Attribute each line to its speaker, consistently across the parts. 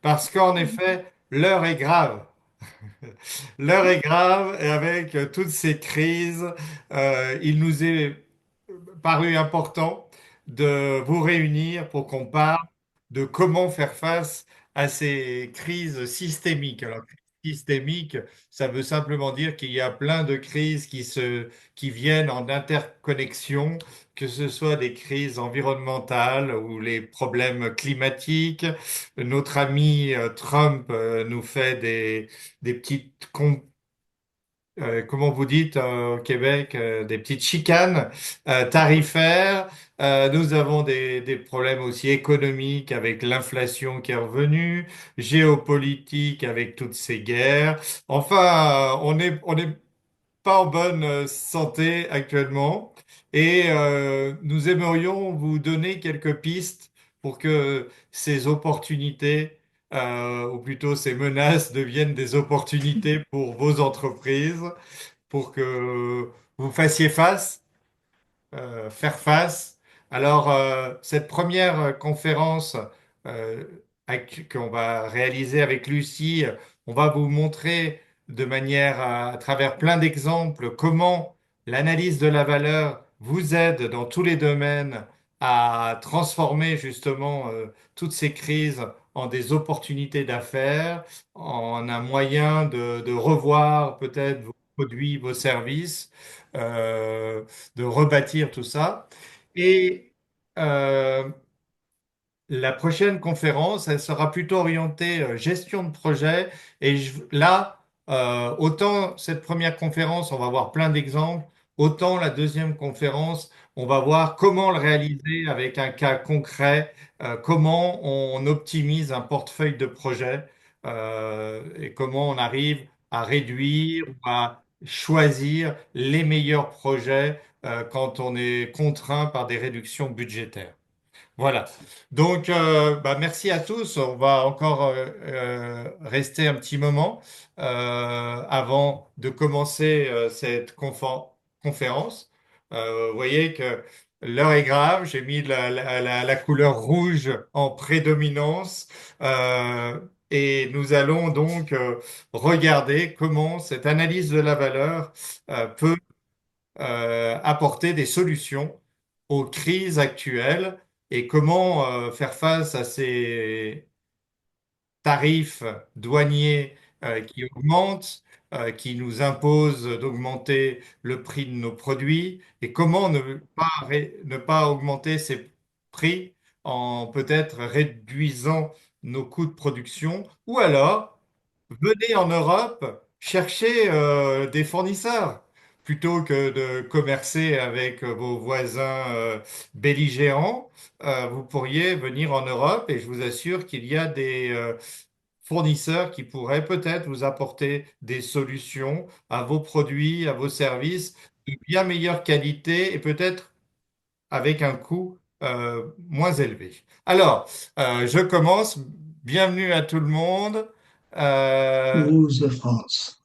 Speaker 1: parce qu'en effet, l'heure est grave. L'heure est grave et avec toutes ces crises, il nous est paru important de vous réunir pour qu'on parle de comment faire face à ces crises systémiques. Alors, crise systémique, ça veut simplement dire qu'il y a plein de crises qui viennent en interconnexion, que ce soit des crises environnementales ou les problèmes climatiques. Notre ami Trump nous fait des petites comment vous dites au Québec, des petites chicanes tarifaires. Nous avons des problèmes aussi économiques avec l'inflation qui est revenue, géopolitique avec toutes ces guerres. Enfin, on est pas en bonne santé actuellement et nous aimerions vous donner quelques pistes pour que ces opportunités, ou plutôt ces menaces, deviennent des opportunités pour vos entreprises, pour que vous fassiez faire face. Alors, cette première conférence euh, qu'on va réaliser avec Lucie, on va vous montrer de manière à travers plein d'exemples comment l'analyse de la valeur vous aide dans tous les domaines à transformer justement toutes ces crises en des opportunités d'affaires, en un moyen de revoir peut-être vos produits, vos services. De rebâtir tout ça. Et euh, la prochaine conférence, elle sera plutôt orientée gestion de projet. Et là, autant cette première conférence, on va voir plein d'exemples, autant la deuxième conférence, on va voir comment le réaliser avec un cas concret, comment on optimise un portefeuille de projet et comment on arrive à réduire ou à choisir les meilleurs projets quand on est contraint par des réductions budgétaires. Voilà. Donc, bah, merci à tous. On va encore rester un petit moment avant de commencer cette conférence. Vous voyez que l'heure est grave. J'ai mis la couleur rouge en prédominance. Euh, et nous allons donc regarder comment cette analyse de la valeur peut apporter des solutions aux crises actuelles et comment faire face à ces tarifs douaniers qui augmentent, qui nous imposent d'augmenter le prix de nos produits et comment ne pas augmenter ces prix en peut-être réduisant nos coûts de production ou alors venez en Europe chercher des fournisseurs plutôt que de commercer avec vos voisins belligérants. Vous pourriez venir en Europe et je vous assure qu'il y a des fournisseurs qui pourraient peut-être vous apporter des solutions à vos produits, à vos services de bien meilleure qualité et peut-être avec un coût moins élevé. Alors, je commence. Bienvenue à tout le monde. Euh,
Speaker 2: Toulouse, France.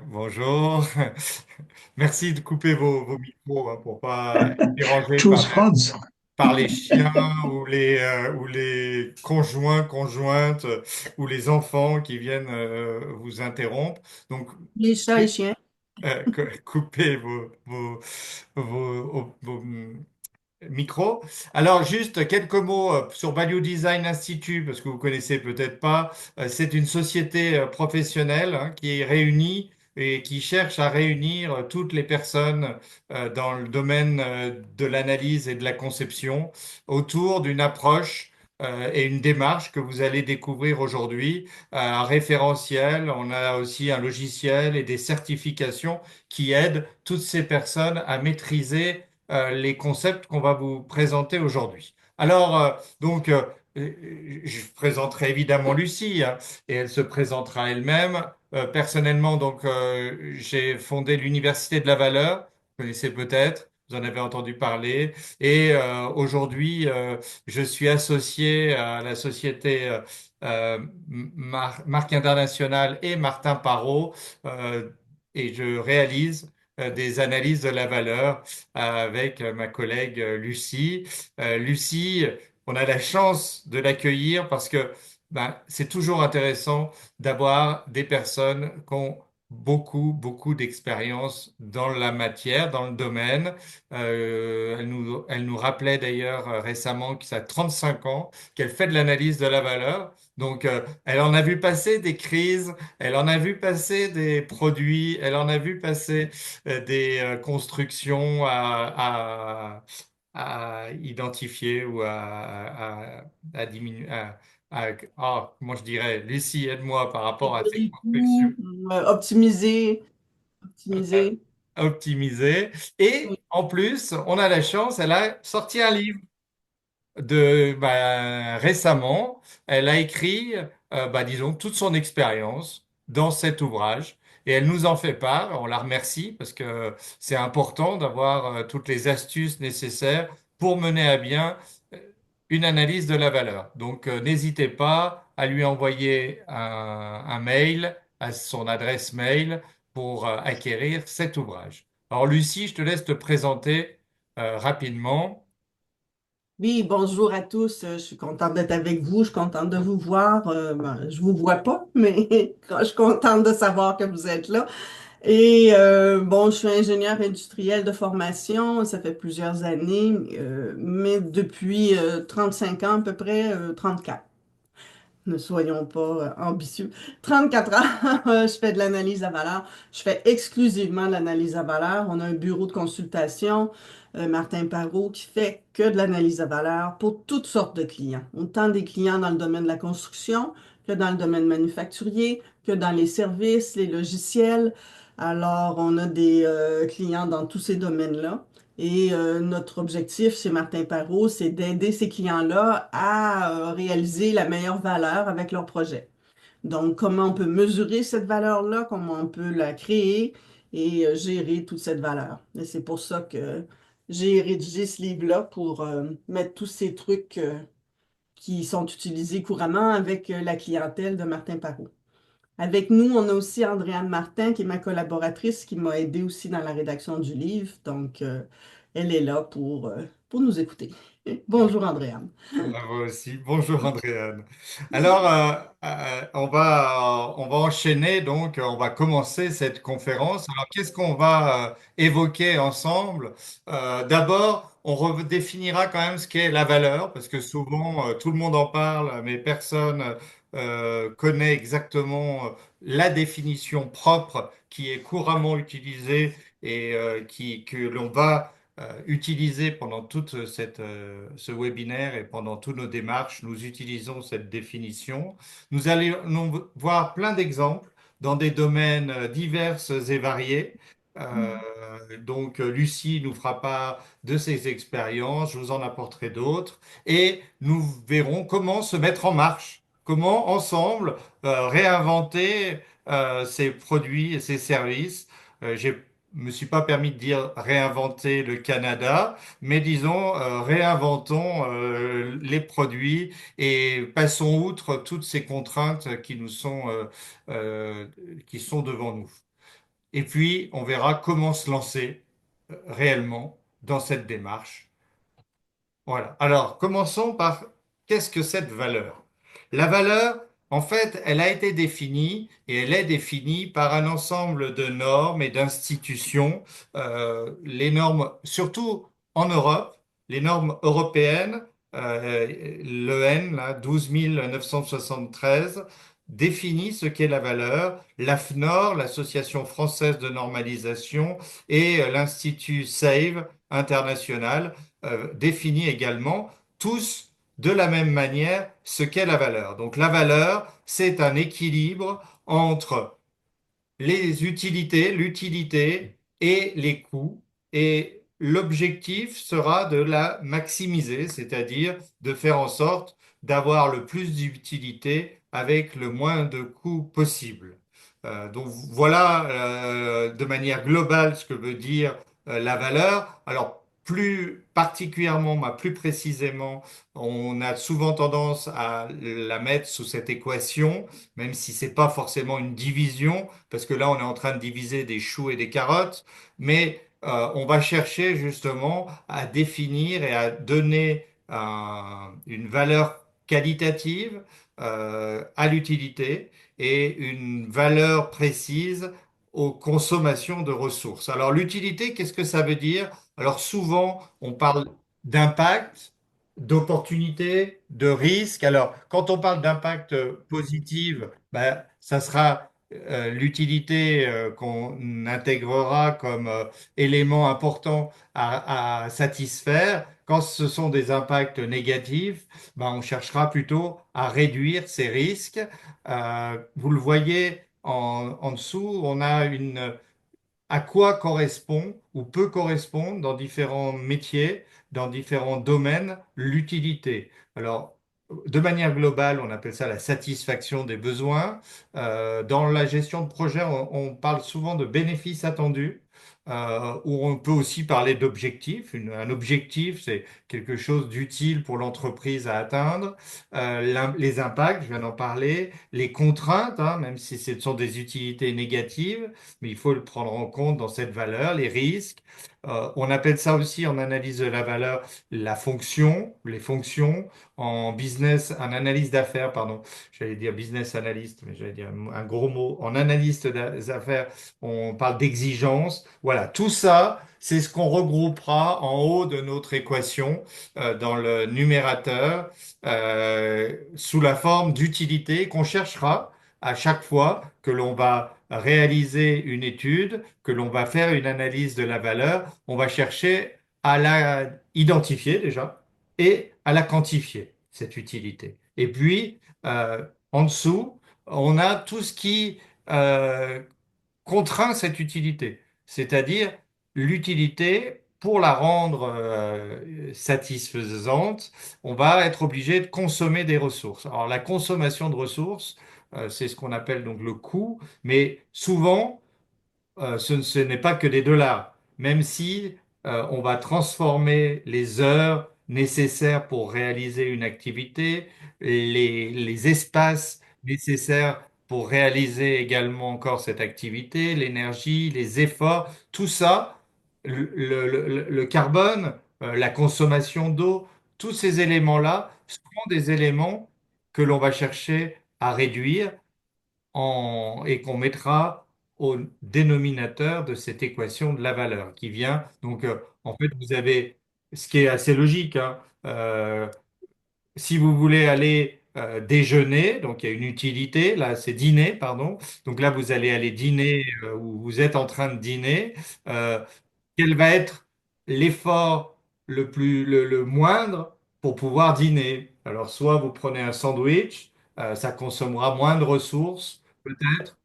Speaker 1: Bonjour. Merci de couper vos micros hein, pour pas être dérangé
Speaker 2: Toulouse, France.
Speaker 1: par les chiens ou les conjoints, conjointes ou les enfants qui viennent vous interrompre. Donc,
Speaker 3: Les chats et chiens.
Speaker 1: coupez vos micros. Alors, juste quelques mots sur Value Design Institute, parce que vous connaissez peut-être pas. C'est une société professionnelle hein, qui est réunie et qui cherche à réunir toutes les personnes dans le domaine de l'analyse et de la conception autour d'une approche et une démarche que vous allez découvrir aujourd'hui. Un référentiel, on a aussi un logiciel et des certifications qui aident toutes ces personnes à maîtriser les concepts qu'on va vous présenter aujourd'hui. Alors, je présenterai évidemment Lucie hein, et elle se présentera elle-même. Personnellement, donc, j'ai fondé l'Université de la Valeur, vous connaissez peut-être, vous en avez entendu parler, et aujourd'hui, je suis associé à la société Marque Internationale et Martin Parot, euh, et je réalise des analyses de la valeur avec ma collègue Lucie. Lucie, on a la chance de l'accueillir parce que ben, c'est toujours intéressant d'avoir des personnes qui ont beaucoup d'expérience dans la matière, dans le domaine. Elle nous rappelait d'ailleurs récemment que ça a 35 ans, qu'elle fait de l'analyse de la valeur. Donc, elle en a vu passer des crises, elle en a vu passer des produits, elle en a vu passer des constructions à identifier ou à diminuer. Comment je dirais, Lucie, aide-moi par rapport à
Speaker 2: Réduire
Speaker 1: ces
Speaker 2: les
Speaker 1: constructions
Speaker 2: coûts, optimiser,
Speaker 1: euh,
Speaker 2: optimiser.
Speaker 1: optimisées. Et
Speaker 2: Oui.
Speaker 1: en plus, on a la chance, elle a sorti un livre récemment, elle a écrit, disons, toute son expérience dans cet ouvrage et elle nous en fait part. On la remercie parce que c'est important d'avoir toutes les astuces nécessaires pour mener à bien euh, une analyse de la valeur. Donc, n'hésitez pas à lui envoyer un mail à son adresse mail pour acquérir cet ouvrage. Alors, Lucie, je te laisse te présenter rapidement.
Speaker 2: Oui, bonjour à tous. Je suis contente d'être avec vous. Je suis contente de vous voir. Ben, je vous vois pas, mais je suis contente de savoir que vous êtes là. Et bon, je suis ingénieure industrielle de formation. Ça fait plusieurs années, mais depuis 5 ans à peu près, 34. Ne soyons pas ambitieux. 34 ans, je fais de l'analyse à valeur. Je fais exclusivement de l'analyse à valeur. On a un bureau de consultation, Martin Parot, qui fait que de l'analyse à valeur pour toutes sortes de clients. Autant des clients dans le domaine de la construction que dans le domaine manufacturier, que dans les services, les logiciels. Alors, on a des clients dans tous ces domaines-là. Et notre objectif chez Martin Parot, c'est d'aider ces clients-là à réaliser la meilleure valeur avec leur projet. Donc, comment on peut mesurer cette valeur-là, comment on peut la créer et gérer toute cette valeur. Et c'est pour ça que j'ai rédigé ce livre-là pour mettre tous ces trucs qui sont utilisés couramment avec la clientèle de Martin Parot. Avec nous, on a aussi Andréane Martin, qui est ma collaboratrice, qui m'a aidé aussi dans la rédaction du livre. Donc, elle est là pour nous écouter. Bonjour, Andréane.
Speaker 1: Bravo aussi. Bonjour Andréane. Alors, on va enchaîner, donc on va commencer cette conférence. Alors, qu'est-ce qu'on va évoquer ensemble? D'abord, on redéfinira quand même ce qu'est la valeur, parce que souvent, tout le monde en parle, mais personne connaît exactement la définition propre qui est couramment utilisée et que l'on va utiliser pendant ce webinaire et pendant toutes nos démarches, nous utilisons cette définition. Nous allons voir plein d'exemples dans des domaines divers et variés. Euh, Lucie nous fera part de ses expériences, je vous en apporterai d'autres, et nous verrons comment se mettre en marche, comment ensemble réinventer ces produits et ces services. J'ai me suis pas permis de dire réinventer le Canada, mais disons réinventons les produits et passons outre toutes ces contraintes euh, qui sont devant nous. Et puis, on verra comment se lancer réellement dans cette démarche. Voilà. Alors, commençons par qu'est-ce que cette valeur? La valeur, en fait, elle a été définie et elle est définie par un ensemble de normes et d'institutions. Les normes, surtout en Europe, les normes européennes, l'EN, là, 12 973, définit ce qu'est la valeur. L'AFNOR, l'Association française de normalisation, et l'Institut SAVE international définit également tous de la même manière ce qu'est la valeur. Donc la valeur, c'est un équilibre entre les utilités, l'utilité et les coûts. Et l'objectif sera de la maximiser, c'est-à-dire de faire en sorte d'avoir le plus d'utilité avec le moins de coûts possible. Donc voilà de manière globale ce que veut dire la valeur. Alors plus particulièrement, plus précisément, on a souvent tendance à la mettre sous cette équation, même si c'est pas forcément une division parce que là, on est en train de diviser des choux et des carottes, mais on va chercher justement à définir et à donner une valeur qualitative à l'utilité et une valeur précise aux consommations de ressources. Alors l'utilité, qu'est-ce que ça veut dire? Alors souvent, on parle d'impact, d'opportunité, de risque. Alors quand on parle d'impact positif, ben, ça sera l'utilité qu'on intégrera comme élément important à satisfaire. Quand ce sont des impacts négatifs, ben, on cherchera plutôt à réduire ces risques. Vous le voyez en dessous, on a à quoi correspond ou peut correspondre dans différents métiers, dans différents domaines, l'utilité. Alors, de manière globale, on appelle ça la satisfaction des besoins. Dans la gestion de projet, on parle souvent de bénéfices attendus. Où on peut aussi parler d'objectifs. Un objectif, c'est quelque chose d'utile pour l'entreprise à atteindre. Les impacts, je viens d'en parler. Les contraintes, hein, même si ce sont des utilités négatives, mais il faut le prendre en compte dans cette valeur, les risques. On appelle ça aussi en analyse de la valeur la fonction, les fonctions. En business, en analyse d'affaires, pardon, j'allais dire business analyst, mais j'allais dire un gros mot. En analyste d'affaires, on parle d'exigence. Voilà, tout ça, c'est ce qu'on regroupera en haut de notre équation dans le numérateur sous la forme d'utilité qu'on cherchera à chaque fois que l'on va réaliser une étude, que l'on va faire une analyse de la valeur, on va chercher à la identifier déjà et à la quantifier, cette utilité. Et puis, en dessous, on a tout ce qui contraint cette utilité, c'est-à-dire l'utilité, pour la rendre satisfaisante, on va être obligé de consommer des ressources. Alors la consommation de ressources, c'est ce qu'on appelle donc le coût, mais souvent, ce n'est pas que des dollars, même si on va transformer les heures nécessaires pour réaliser une activité, les espaces nécessaires pour réaliser également encore cette activité, l'énergie, les efforts, tout ça, le carbone, la consommation d'eau, tous ces éléments-là seront des éléments que l'on va chercher à réduire et qu'on mettra au dénominateur de cette équation de la valeur qui vient. Donc, en fait, vous avez ce qui est assez logique, hein, si vous voulez aller déjeuner, donc il y a une utilité, là c'est dîner, pardon. Donc là, vous allez aller dîner ou vous êtes en train de dîner. Euh, Quel va être l'effort le moindre pour pouvoir dîner? Alors, soit vous prenez un sandwich, ça consommera moins de ressources, peut-être,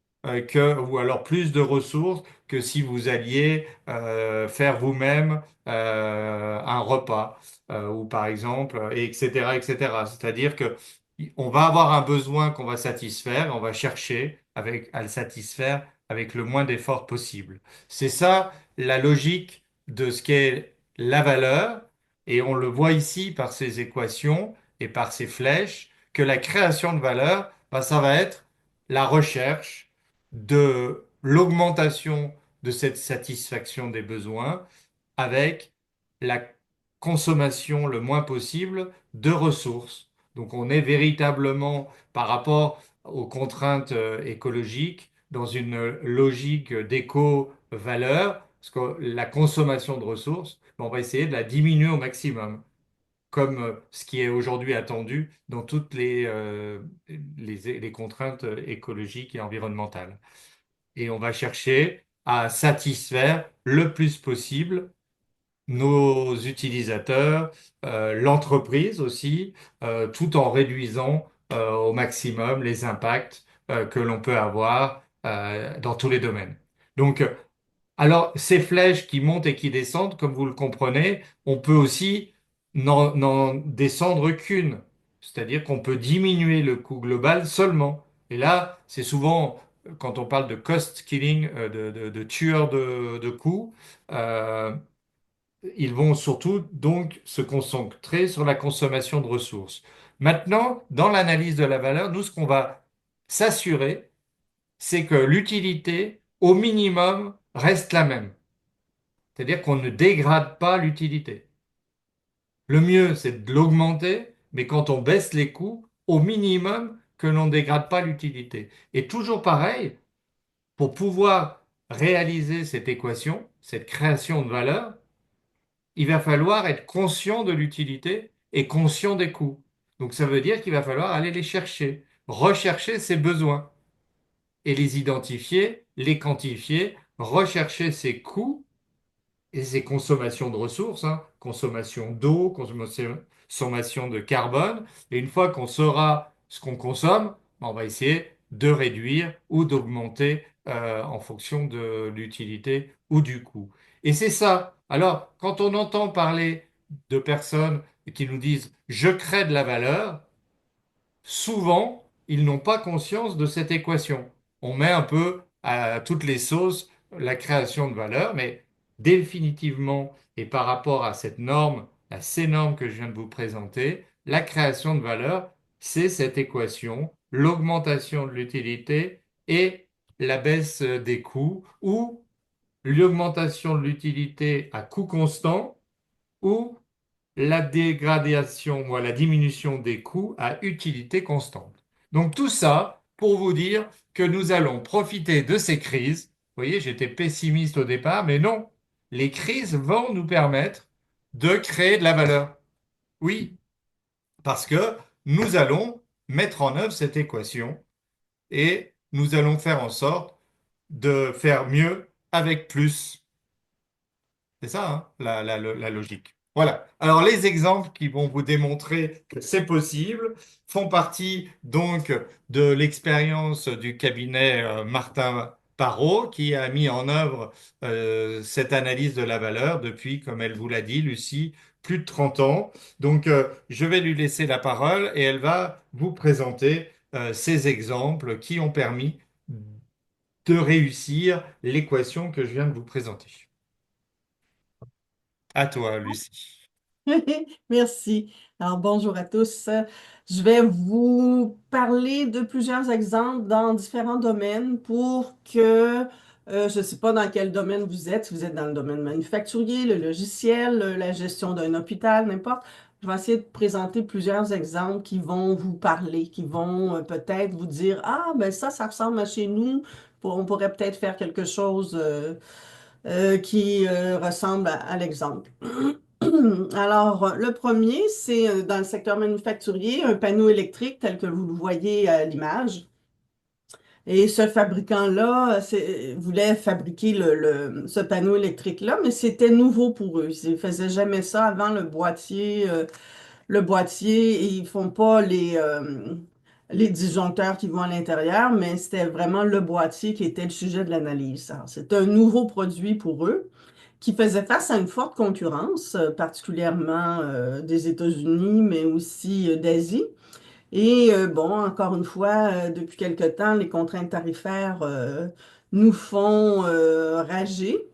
Speaker 1: ou alors plus de ressources que si vous alliez faire vous-même un repas, ou par exemple, et etc., etc. C'est-à-dire que on va avoir un besoin qu'on va satisfaire, on va chercher à le satisfaire avec le moins d'efforts possible. C'est ça la logique de ce qu'est la valeur, et on le voit ici par ces équations et par ces flèches, que la création de valeur, ben, ça va être la recherche de l'augmentation de cette satisfaction des besoins avec la consommation le moins possible de ressources. Donc on est véritablement par rapport aux contraintes écologiques dans une logique d'éco-valeur, parce que la consommation de ressources, on va essayer de la diminuer au maximum, comme ce qui est aujourd'hui attendu dans toutes les contraintes écologiques et environnementales. Et on va chercher à satisfaire le plus possible nos utilisateurs, l'entreprise aussi, tout en réduisant au maximum les impacts que l'on peut avoir dans tous les domaines. Donc, alors, ces flèches qui montent et qui descendent, comme vous le comprenez, on peut aussi n'en descendre qu'une. C'est-à-dire qu'on peut diminuer le coût global seulement. Et là, c'est souvent, quand on parle de cost killing, de tueur de coûts, euh, ils vont surtout donc se concentrer sur la consommation de ressources. Maintenant, dans l'analyse de la valeur, nous, ce qu'on va s'assurer, c'est que l'utilité, au minimum, reste la même. C'est-à-dire qu'on ne dégrade pas l'utilité. Le mieux, c'est de l'augmenter, mais quand on baisse les coûts, au minimum, que l'on ne dégrade pas l'utilité. Et toujours pareil, pour pouvoir réaliser cette équation, cette création de valeur, il va falloir être conscient de l'utilité et conscient des coûts. Donc ça veut dire qu'il va falloir aller les chercher, rechercher ses besoins et les identifier, les quantifier, rechercher ses coûts et ces consommations de ressources, hein, consommation d'eau, consommation de carbone. Et une fois qu'on saura ce qu'on consomme, on va essayer de réduire ou d'augmenter en fonction de l'utilité ou du coût. Et c'est ça. Alors, quand on entend parler de personnes qui nous disent je crée de la valeur, souvent, ils n'ont pas conscience de cette équation. On met un peu à toutes les sauces la création de valeur, mais définitivement, et par rapport à cette norme, à ces normes que je viens de vous présenter, la création de valeur, c'est cette équation, l'augmentation de l'utilité et la baisse des coûts, ou l'augmentation de l'utilité à coût constant, ou la dégradation ou la diminution des coûts à utilité constante. Donc tout ça pour vous dire que nous allons profiter de ces crises. Vous voyez, j'étais pessimiste au départ, mais non, les crises vont nous permettre de créer de la valeur. Oui, parce que nous allons mettre en œuvre cette équation et nous allons faire en sorte de faire mieux avec plus. C'est ça, hein, la logique. Voilà. Alors, les exemples qui vont vous démontrer que c'est possible font partie donc de l'expérience du cabinet Martin Parot, qui a mis en œuvre cette analyse de la valeur depuis, comme elle vous l'a dit, Lucie, plus de 30 ans. Donc, je vais lui laisser la parole et elle va vous présenter ces exemples qui ont permis de réussir l'équation que je viens de vous présenter. À toi, Lucie.
Speaker 2: Merci. Alors, bonjour à tous. Je vais vous parler de plusieurs exemples dans différents domaines pour que, je ne sais pas dans quel domaine vous êtes, si vous êtes dans le domaine manufacturier, le logiciel, la gestion d'un hôpital, n'importe. Je vais essayer de présenter plusieurs exemples qui vont vous parler, qui vont peut-être vous dire, ah, ben ça ressemble à chez nous. On pourrait peut-être faire quelque chose qui ressemble à l'exemple. Alors, le premier, c'est dans le secteur manufacturier, un panneau électrique tel que vous le voyez à l'image. Et ce fabricant-là voulait fabriquer ce panneau électrique-là, mais c'était nouveau pour eux. Ils ne faisaient jamais ça avant le boîtier. Le boîtier, ils font pas les disjoncteurs qui vont à l'intérieur, mais c'était vraiment le boîtier qui était le sujet de l'analyse. Alors, c'est un nouveau produit pour eux qui faisait face à une forte concurrence, particulièrement des États-Unis, mais aussi d'Asie. Et bon, encore une fois, depuis quelque temps, les contraintes tarifaires nous font rager.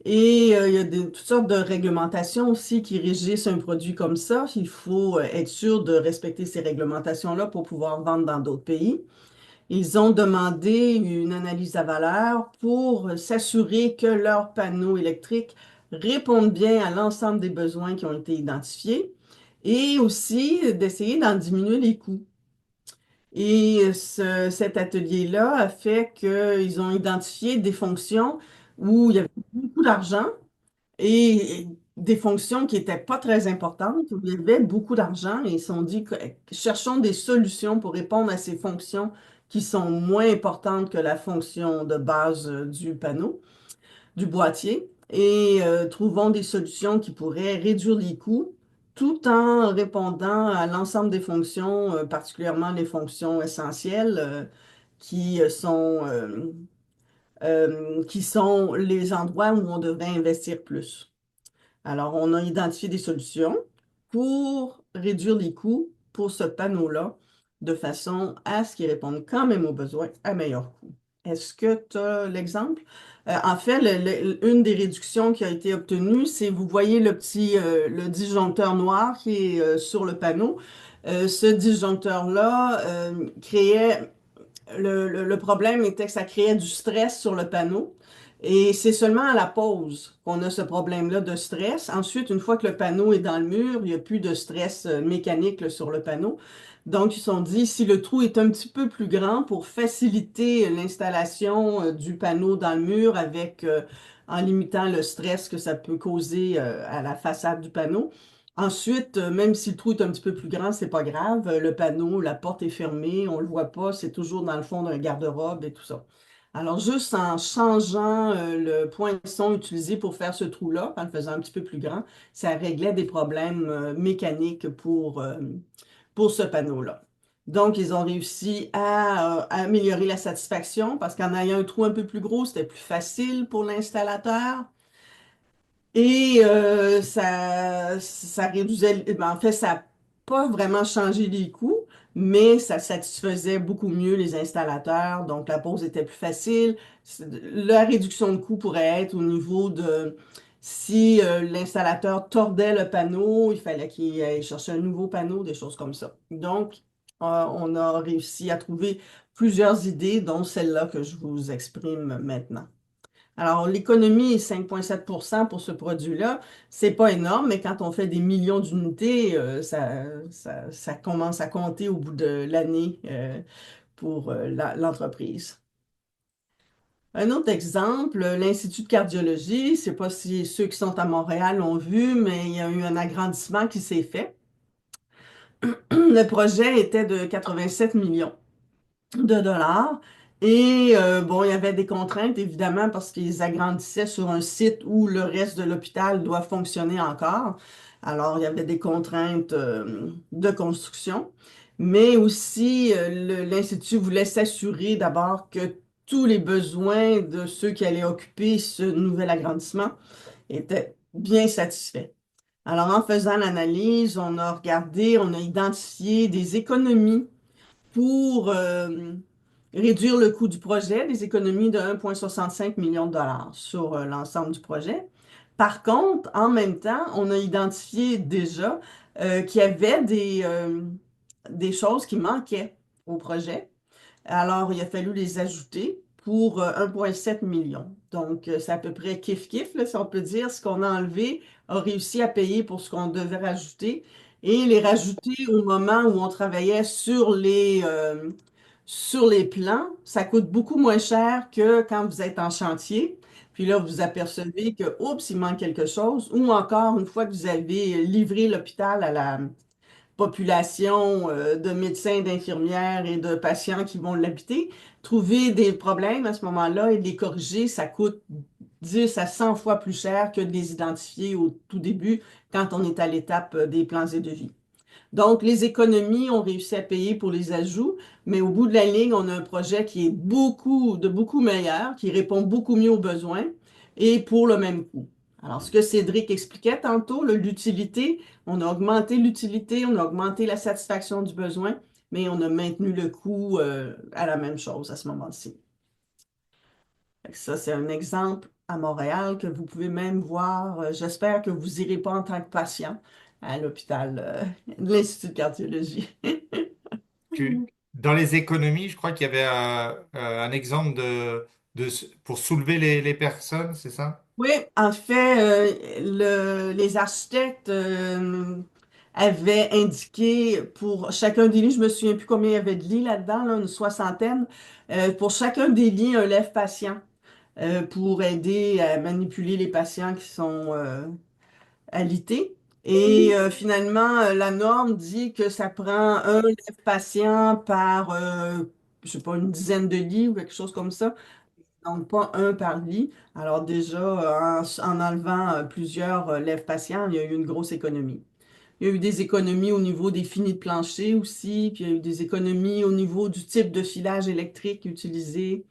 Speaker 2: Et il y a toutes sortes de réglementations aussi qui régissent un produit comme ça. Il faut être sûr de respecter ces réglementations-là pour pouvoir vendre dans d'autres pays. Ils ont demandé une analyse à valeur pour s'assurer que leurs panneaux électriques répondent bien à l'ensemble des besoins qui ont été identifiés et aussi d'essayer d'en diminuer les coûts. Et cet atelier-là a fait qu'ils ont identifié des fonctions où il y avait beaucoup d'argent et des fonctions qui n'étaient pas très importantes, où il y avait beaucoup d'argent et ils se sont dit, cherchons des solutions pour répondre à ces fonctions qui sont moins importantes que la fonction de base du panneau, du boîtier, et trouvons des solutions qui pourraient réduire les coûts tout en répondant à l'ensemble des fonctions, particulièrement les fonctions essentielles qui qui sont les endroits où on devrait investir plus. Alors, on a identifié des solutions pour réduire les coûts pour ce panneau-là de façon à ce qu'il réponde quand même aux besoins à meilleur coût. Est-ce que tu as l'exemple? En fait, une des réductions qui a été obtenue, c'est, vous voyez le disjoncteur noir qui est sur le panneau. Ce disjoncteur-là créait le problème était que ça créait du stress sur le panneau. Et c'est seulement à la pause qu'on a ce problème-là de stress. Ensuite, une fois que le panneau est dans le mur, il n'y a plus de stress mécanique là, sur le panneau. Donc, ils se sont dit, si le trou est un petit peu plus grand pour faciliter l'installation du panneau dans le mur en limitant le stress que ça peut causer à la façade du panneau. Ensuite, même si le trou est un petit peu plus grand, c'est pas grave. Le panneau, la porte est fermée, on le voit pas, c'est toujours dans le fond d'un garde-robe et tout ça. Alors, juste en changeant le poinçon utilisé pour faire ce trou-là, en le faisant un petit peu plus grand, ça réglait des problèmes mécaniques pour ce panneau-là. Donc, ils ont réussi à améliorer la satisfaction parce qu'en ayant un trou un peu plus gros, c'était plus facile pour l'installateur. Et ça réduisait, ben, en fait, ça n'a pas vraiment changé les coûts, mais ça satisfaisait beaucoup mieux les installateurs. Donc, la pose était plus facile. La réduction de coût pourrait être au niveau de si l'installateur tordait le panneau, il fallait qu'il aille chercher un nouveau panneau, des choses comme ça. Donc, on a réussi à trouver plusieurs idées, dont celle-là que je vous exprime maintenant. Alors, l'économie est 5,7 pour ce produit-là. C'est pas énorme, mais quand on fait des millions d'unités, ça commence à compter au bout de l'année pour l'entreprise. Un autre exemple, l'Institut de cardiologie, je ne sais pas si ceux qui sont à Montréal l'ont vu, mais il y a eu un agrandissement qui s'est fait. Le projet était de 87 millions de dollars. Et bon, il y avait des contraintes, évidemment, parce qu'ils agrandissaient sur un site où le reste de l'hôpital doit fonctionner encore. Alors, il y avait des contraintes de construction. Mais aussi, l'Institut voulait s'assurer d'abord que tous les besoins de ceux qui allaient occuper ce nouvel agrandissement étaient bien satisfaits. Alors, en faisant l'analyse, on a regardé, on a identifié des économies pour réduire le coût du projet, des économies de 1,65 million de dollars sur l'ensemble du projet. Par contre, en même temps, on a identifié déjà qu'il y avait des choses qui manquaient au projet. Alors, il a fallu les ajouter pour 1,7 million. Donc, c'est à peu près kiff-kiff, là, si on peut dire. Ce qu'on a enlevé a réussi à payer pour ce qu'on devait rajouter et les rajouter au moment où on travaillait sur les plans. Ça coûte beaucoup moins cher que quand vous êtes en chantier. Puis là, vous apercevez que, oups, il manque quelque chose. Ou encore, une fois que vous avez livré l'hôpital à la population de médecins, d'infirmières et de patients qui vont l'habiter. Trouver des problèmes à ce moment-là et les corriger, ça coûte 10 à 100 fois plus cher que de les identifier au tout début quand on est à l'étape des plans et devis. Donc, les économies ont réussi à payer pour les ajouts, mais au bout de la ligne, on a un projet qui est beaucoup meilleur, qui répond beaucoup mieux aux besoins et pour le même coût. Alors, ce que Cédric expliquait tantôt, l'utilité, on a augmenté l'utilité, on a augmenté la satisfaction du besoin, mais on a maintenu le coût à la même chose à ce moment-ci. Ça, c'est un exemple à Montréal que vous pouvez même voir. J'espère que vous irez pas en tant que patient à l'hôpital de l'Institut de cardiologie.
Speaker 1: Dans les économies, je crois qu'il y avait un exemple pour soulever les personnes, c'est ça?
Speaker 2: Oui, en fait, les architectes avaient indiqué pour chacun des lits, je me souviens plus combien il y avait de lits là-dedans, là, une soixantaine, pour chacun des lits, un lève-patient pour aider à manipuler les patients qui sont alité. Et finalement, la norme dit que ça prend un patient par, je sais pas, une dizaine de lits ou quelque chose comme ça. Donc, pas un par lit. Alors déjà, en enlevant plusieurs lèvres patients, il y a eu une grosse économie. Il y a eu des économies au niveau des finis de plancher aussi, puis il y a eu des économies au niveau du type de filage électrique utilisé,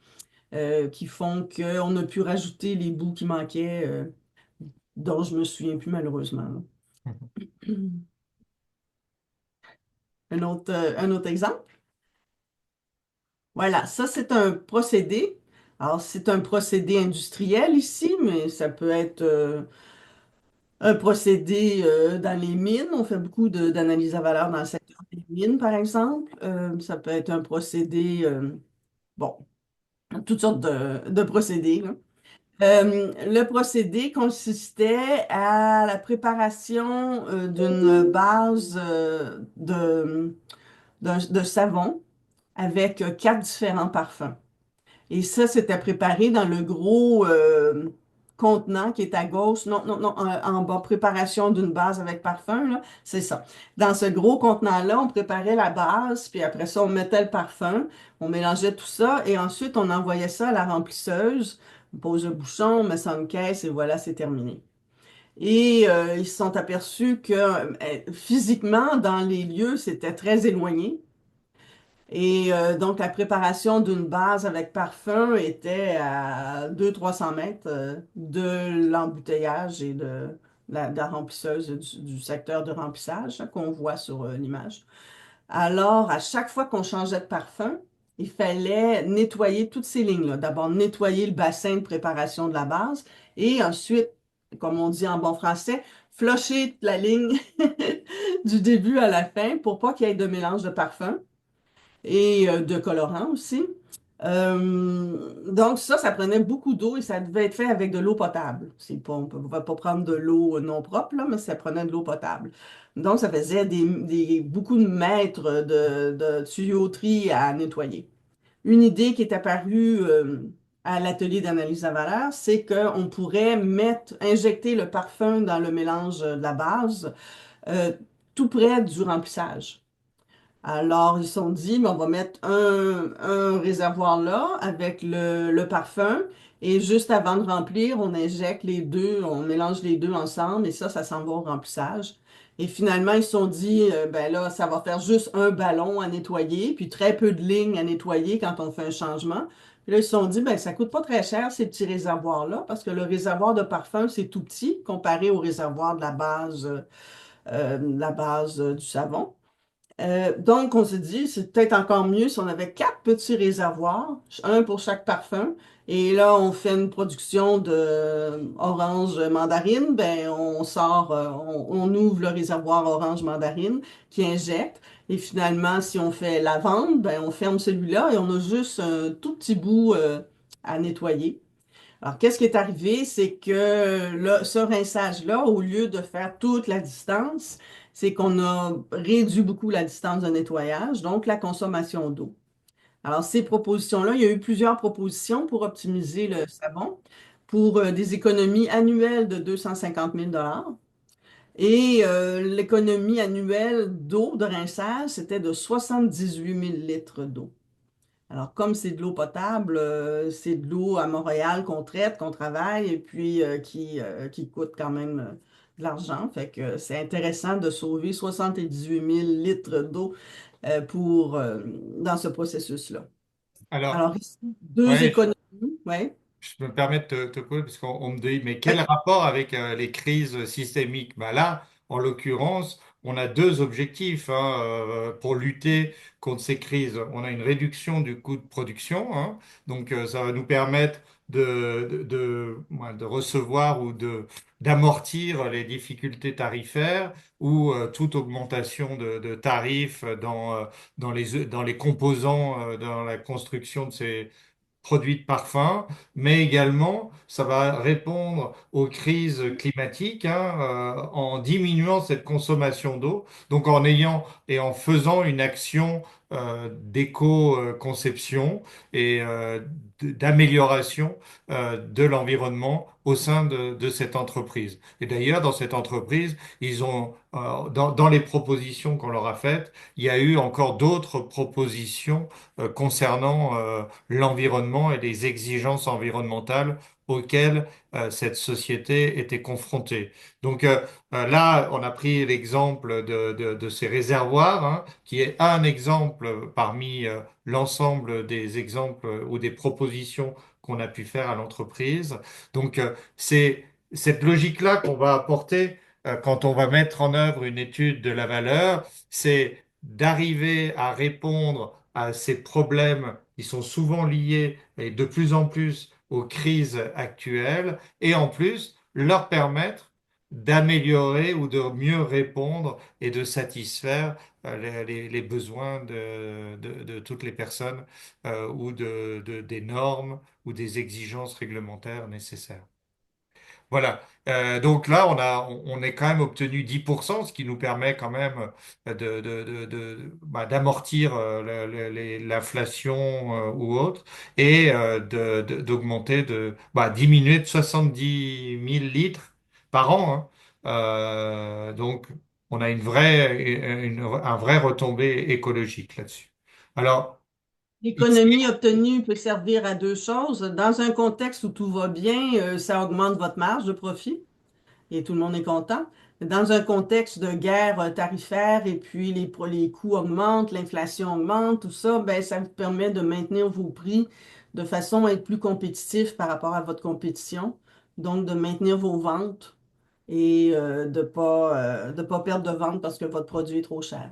Speaker 2: qui font qu'on a pu rajouter les bouts qui manquaient, dont je me souviens plus malheureusement. Un autre exemple. Voilà, ça c'est un procédé. Alors, c'est un procédé industriel ici, mais ça peut être un procédé dans les mines. On fait beaucoup d'analyse à valeur dans le secteur des mines, par exemple. Ça peut être un procédé, bon, toutes sortes de procédés, là. Le procédé consistait à la préparation d'une base de savon avec quatre différents parfums. Et ça, c'était préparé dans le gros contenant qui est à gauche. Non, non, non, en bas, préparation d'une base avec parfum, là, c'est ça. Dans ce gros contenant-là, on préparait la base, puis après ça, on mettait le parfum, on mélangeait tout ça, et ensuite, on envoyait ça à la remplisseuse, on pose le bouchon, on met ça en caisse, et voilà, c'est terminé. Et ils se sont aperçus que physiquement, dans les lieux, c'était très éloigné. Et donc, la préparation d'une base avec parfum était à 200-300 mètres de l'embouteillage et de la remplisseuse du secteur de remplissage là, qu'on voit sur l'image. Alors, à chaque fois qu'on changeait de parfum, il fallait nettoyer toutes ces lignes-là. D'abord, nettoyer le bassin de préparation de la base et ensuite, comme on dit en bon français, flusher la ligne du début à la fin pour pas qu'il y ait de mélange de parfum et de colorants aussi. Donc ça prenait beaucoup d'eau et ça devait être fait avec de l'eau potable. C'est pas, on ne pouvait pas prendre de l'eau non propre, là, mais ça prenait de l'eau potable. Donc ça faisait beaucoup de mètres de tuyauterie à nettoyer. Une idée qui est apparue à l'atelier d'analyse de la valeur, c'est qu'on pourrait injecter le parfum dans le mélange de la base euh, tout près du remplissage. Alors, ils se sont dit, mais on va mettre un réservoir là avec le parfum et juste avant de remplir, on injecte les deux, on mélange les deux ensemble et ça s'en va au remplissage. Et finalement, ils se sont dit, ben là, ça va faire juste un ballon à nettoyer, puis très peu de lignes à nettoyer quand on fait un changement. Puis là, ils se sont dit, ben ça coûte pas très cher ces petits réservoirs-là, parce que le réservoir de parfum, c'est tout petit comparé au réservoir de la base du savon. Donc, on s'est dit, c'est peut-être encore mieux si on avait quatre petits réservoirs, un pour chaque parfum. Et là, on fait une production de orange mandarine. Ben, on sort, on ouvre le réservoir orange mandarine qui injecte. Et finalement, si on fait lavande, ben, on ferme celui-là et on a juste un tout petit bout à nettoyer. Alors, qu'est-ce qui est arrivé? C'est que là, ce rinçage-là, au lieu de faire toute la distance, c'est qu'on a réduit beaucoup la distance de nettoyage, donc la consommation d'eau. Alors, ces propositions-là, il y a eu plusieurs propositions pour optimiser le savon pour des économies annuelles de 250 000 et l'économie annuelle d'eau de rinçage, c'était de 78 000 litres d'eau. Alors, comme c'est de l'eau potable, c'est de l'eau à Montréal qu'on traite, qu'on travaille et puis qui coûte quand même de l'argent. Fait que c'est intéressant de sauver 78 000 litres d'eau dans ce processus-là.
Speaker 1: Alors,
Speaker 2: Alors, ici, deux
Speaker 1: ouais,
Speaker 2: économies. Ouais.
Speaker 1: je me permets de te couper parce qu'on me dit, mais quel rapport avec les crises systémiques? Bah là, en l'occurrence, on a deux objectifs hein, pour lutter contre ces crises. On a une réduction du coût de production, hein, donc ça va nous permettre de recevoir ou d'amortir les difficultés tarifaires ou toute augmentation de tarifs dans les composants, dans la construction de ces produits de parfum, mais également ça va répondre aux crises climatiques hein, en diminuant cette consommation d'eau, donc en ayant et en faisant une action d'éco-conception et d'amélioration de l'environnement au sein de cette entreprise. Et d'ailleurs, dans cette entreprise, ils ont, dans les propositions qu'on leur a faites, il y a eu encore d'autres propositions concernant l'environnement et les exigences environnementales auxquelles cette société était confrontée. Donc là, on a pris l'exemple de ces réservoirs, hein, qui est un exemple parmi l'ensemble des exemples ou des propositions qu'on a pu faire à l'entreprise. Donc c'est cette logique-là qu'on va apporter quand on va mettre en œuvre une étude de la valeur, c'est d'arriver à répondre à ces problèmes qui sont souvent liés et de plus en plus aux crises actuelles et en plus leur permettre d'améliorer ou de mieux répondre et de satisfaire les besoins de toutes les personnes ou des normes ou des exigences réglementaires nécessaires. Voilà. Donc là, on est quand même obtenu 10%, ce qui nous permet quand même d'amortir l'inflation ou autre et d'augmenter, diminuer de 70 000 litres par an, hein. Donc, on a un vrai retombée écologique là-dessus. Alors, ici,
Speaker 2: L'économie obtenue peut servir à deux choses. Dans un contexte où tout va bien, ça augmente votre marge de profit et tout le monde est content. Dans un contexte de guerre tarifaire et puis les coûts augmentent, l'inflation augmente, tout ça, ben, ça vous permet de maintenir vos prix de façon à être plus compétitif par rapport à votre compétition. Donc, de maintenir vos ventes et de pas perdre de vente parce que votre produit est trop cher.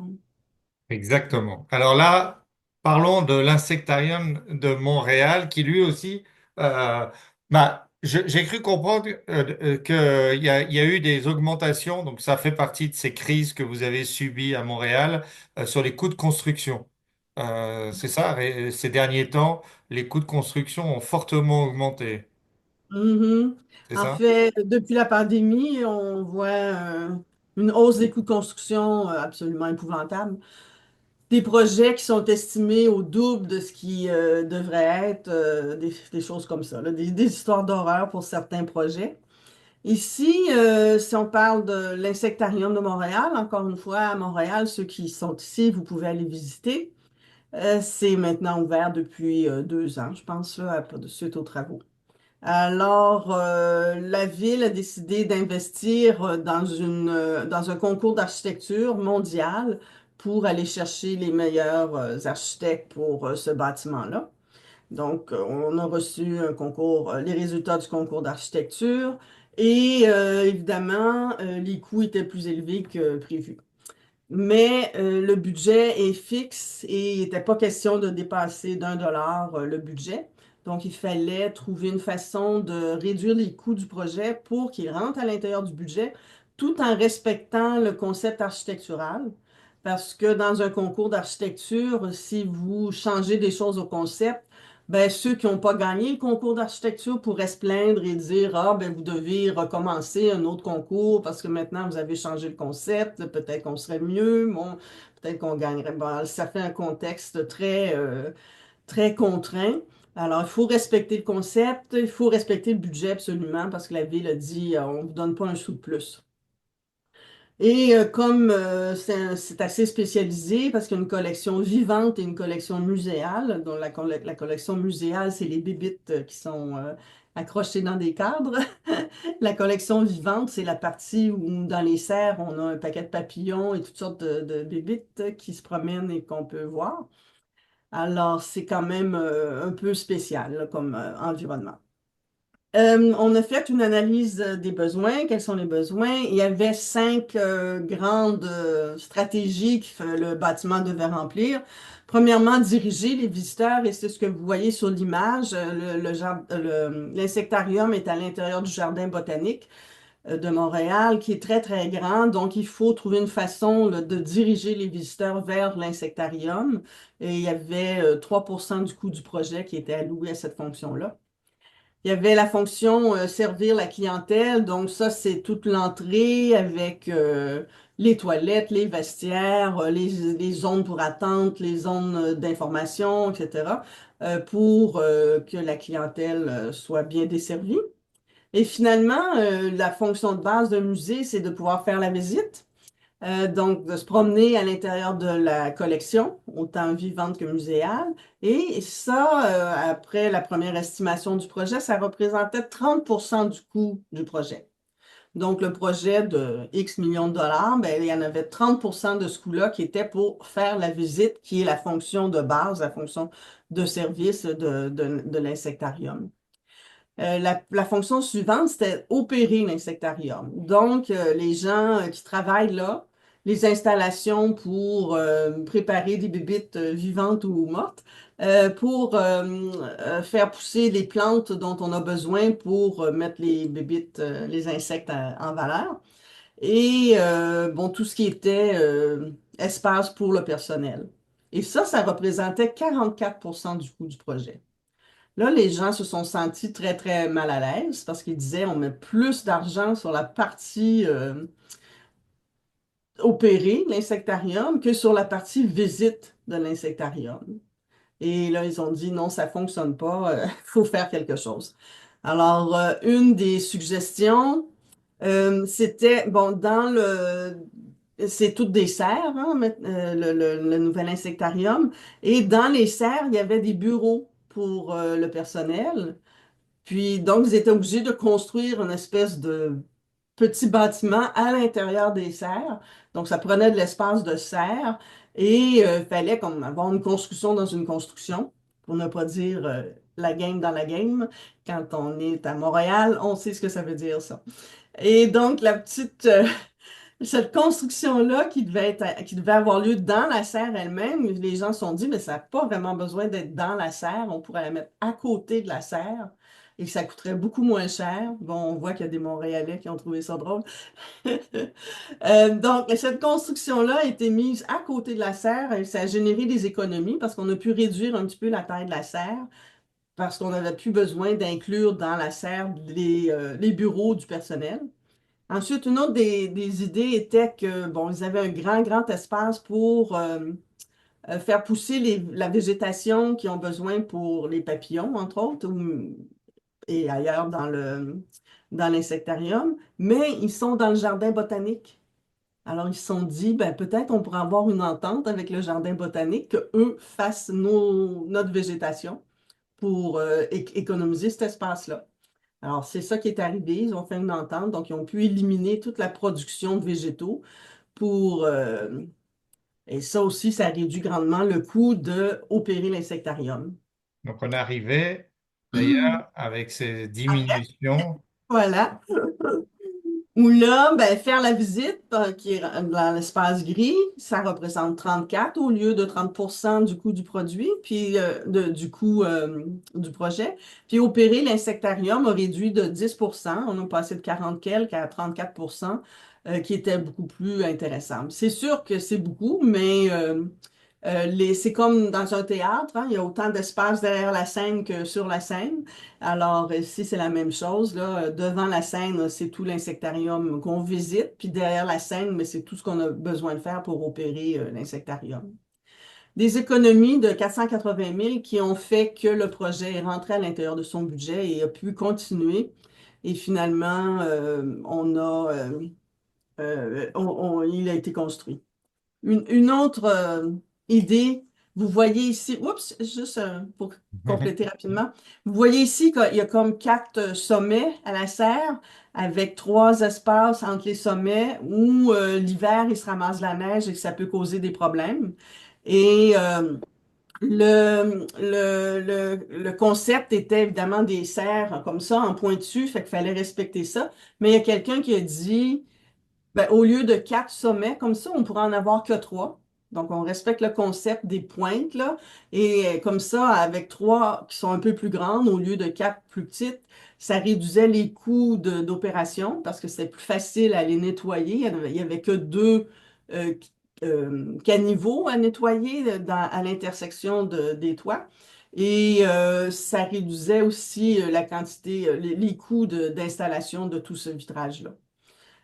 Speaker 1: exactement. Alors là, parlons de l'insectarium de Montréal qui lui aussi, euh, j'ai cru comprendre qu'il y a eu des augmentations, donc ça fait partie de ces crises que vous avez subies à Montréal sur les coûts de construction. C'est ça, ces derniers temps, les coûts de construction ont fortement augmenté.
Speaker 2: Mhm.
Speaker 1: C'est
Speaker 2: En
Speaker 1: ça?
Speaker 2: fait, depuis la pandémie, on voit une hausse des coûts de construction absolument épouvantable. Des projets qui sont estimés au double de ce qui devrait être, des choses comme ça, là, des histoires d'horreur pour certains projets. Ici, si on parle de l'Insectarium de Montréal, encore une fois, à Montréal, ceux qui sont ici, vous pouvez aller visiter. C'est maintenant ouvert depuis 2 ans, je pense, là, de suite aux travaux. Alors, la ville a décidé d'investir dans un concours d'architecture mondial pour aller chercher les meilleurs architectes pour ce bâtiment-là. Donc, on a reçu un concours, les résultats du concours d'architecture et évidemment, les coûts étaient plus élevés que prévu. Mais le budget est fixe et il n'était pas question de dépasser d'1 dollar le budget. Donc, il fallait trouver une façon de réduire les coûts du projet pour qu'il rentre à l'intérieur du budget, tout en respectant le concept architectural. Parce que dans un concours d'architecture, si vous changez des choses au concept, ben, ceux qui n'ont pas gagné le concours d'architecture pourraient se plaindre et dire, ah, ben, vous devez recommencer un autre concours parce que maintenant vous avez changé le concept, peut-être qu'on serait mieux, bon, peut-être qu'on gagnerait. Bon, ça fait un contexte très contraint. Alors, il faut respecter le concept, il faut respecter le budget absolument parce que la ville a dit, on ne vous donne pas un sou de plus. Et comme c'est assez spécialisé parce qu'il y a une collection vivante et une collection muséale, dont la collection muséale, c'est les bébites qui sont accrochées dans des cadres. La collection vivante, c'est la partie où dans les serres, on a un paquet de papillons et toutes sortes de bébites qui se promènent et qu'on peut voir. Alors, c'est quand même un peu spécial là, comme environnement. On a fait une analyse des besoins. Quels sont les besoins? Il y avait 5 grandes stratégies que le bâtiment devait remplir. Premièrement, diriger les visiteurs, et c'est ce que vous voyez sur l'image. L'insectarium est à l'intérieur du jardin botanique de Montréal, qui est très, très grand. Donc, il faut trouver une façon là, de diriger les visiteurs vers l'insectarium. Et il y avait 3% du coût du projet qui était alloué à cette fonction-là. Il y avait la fonction servir la clientèle, donc ça, c'est toute l'entrée avec les toilettes, les vestiaires, les zones pour attente, les zones d'information, etc., pour que la clientèle soit bien desservie. Et finalement, la fonction de base d'un musée, c'est de pouvoir faire la visite. Donc, de se promener à l'intérieur de la collection, autant vivante que muséale. Et ça, après la première estimation du projet, ça représentait 30% du coût du projet. Donc, le projet de X millions de dollars, ben, il y en avait 30% de ce coût-là qui était pour faire la visite, qui est la fonction de base, la fonction de service de l'insectarium. La fonction suivante, c'était opérer l'insectarium. Donc, les gens qui travaillent là, les installations pour préparer des bébites vivantes ou mortes, pour faire pousser les plantes dont on a besoin pour mettre les bébites, les insectes en valeur. Et bon, tout ce qui était espace pour le personnel. Et ça représentait 44% du coût du projet. Là, les gens se sont sentis très, très mal à l'aise parce qu'ils disaient on met plus d'argent sur la partie opérée, l'insectarium, que sur la partie visite de l'insectarium. Et là, ils ont dit non, ça fonctionne pas, il faut faire quelque chose. Alors, une des suggestions, c'était, bon, c'est toutes des serres, hein, le nouvel insectarium, et dans les serres, il y avait des bureaux pour le personnel. Puis, donc, ils étaient obligés de construire une espèce de petit bâtiment à l'intérieur des serres. Donc, ça prenait de l'espace de serre et il fallait comme avoir une construction dans une construction, pour ne pas dire la game dans la game. Quand on est à Montréal, on sait ce que ça veut dire, ça. Et donc, cette construction-là qui devait avoir lieu dans la serre elle-même, les gens se sont dit, mais ça n'a pas vraiment besoin d'être dans la serre, on pourrait la mettre à côté de la serre et que ça coûterait beaucoup moins cher. Bon, on voit qu'il y a des Montréalais qui ont trouvé ça drôle. Donc, cette construction-là a été mise à côté de la serre et ça a généré des économies parce qu'on a pu réduire un petit peu la taille de la serre parce qu'on n'avait plus besoin d'inclure dans la serre les bureaux du personnel. Ensuite, une autre des idées était que, bon, ils avaient un grand, grand espace pour faire pousser la végétation qu'ils ont besoin pour les papillons, entre autres, et ailleurs dans l'insectarium, mais ils sont dans le jardin botanique. Alors, ils se sont dit, ben, peut-être on pourrait avoir une entente avec le jardin botanique, que eux fassent notre végétation pour économiser cet espace-là. Alors, c'est ça qui est arrivé. Ils ont fait une entente, donc ils ont pu éliminer toute la production de végétaux pour... et ça aussi, ça réduit grandement le coût de opérer l'insectarium.
Speaker 1: Donc on arrivait d'ailleurs avec ces diminutions.
Speaker 2: Voilà. Ou là, ben, faire la visite, qui est dans l'espace gris, ça représente 34 au lieu de 30% du coût du produit, puis du coût du projet. Puis opérer l'insectarium a réduit de 10%. On a passé de 40 quelques à 34%, qui était beaucoup plus intéressant. C'est sûr que c'est beaucoup, mais c'est comme dans un théâtre, hein, il y a autant d'espace derrière la scène que sur la scène. Alors, ici, c'est la même chose, là. Devant la scène, c'est tout l'insectarium qu'on visite, puis derrière la scène, mais c'est tout ce qu'on a besoin de faire pour opérer l'insectarium. Des économies de 480 000 qui ont fait que le projet est rentré à l'intérieur de son budget et a pu continuer. Et finalement, il a été construit. Une autre idée, vous voyez ici, oups, juste pour compléter rapidement, vous voyez ici qu'il y a comme quatre sommets à la serre avec trois espaces entre les sommets où l'hiver, il se ramasse la neige et que ça peut causer des problèmes. Et le concept était évidemment des serres comme ça, en pointu, fait qu'il fallait respecter ça. Mais il y a quelqu'un qui a dit ben, au lieu de quatre sommets comme ça, on pourrait en avoir que trois. Donc, on respecte le concept des pointes, là. Et comme ça, avec trois qui sont un peu plus grandes au lieu de quatre plus petites, ça réduisait les coûts d'opération parce que c'était plus facile à les nettoyer. Il y avait que deux caniveaux à nettoyer à l'intersection des toits. Et ça réduisait aussi la quantité, les coûts d'installation de tout ce vitrage-là.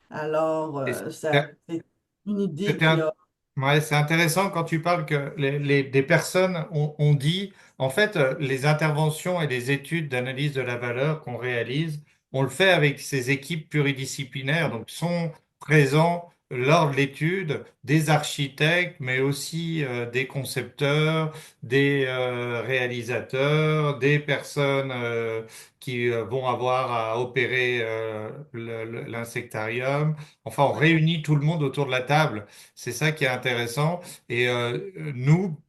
Speaker 2: Alors,
Speaker 1: Et
Speaker 2: c'est une idée
Speaker 1: C'était
Speaker 2: qui a...
Speaker 1: ouais, c'est intéressant quand tu parles que des personnes ont dit, en fait, les interventions et les études d'analyse de la valeur qu'on réalise, on le fait avec ces équipes pluridisciplinaires, donc sont présents lors de l'étude des architectes, mais aussi des concepteurs, des réalisateurs, des personnes qui vont avoir à opérer l'insectarium. Enfin, on réunit tout le monde autour de la table. C'est ça qui est intéressant. Et nous,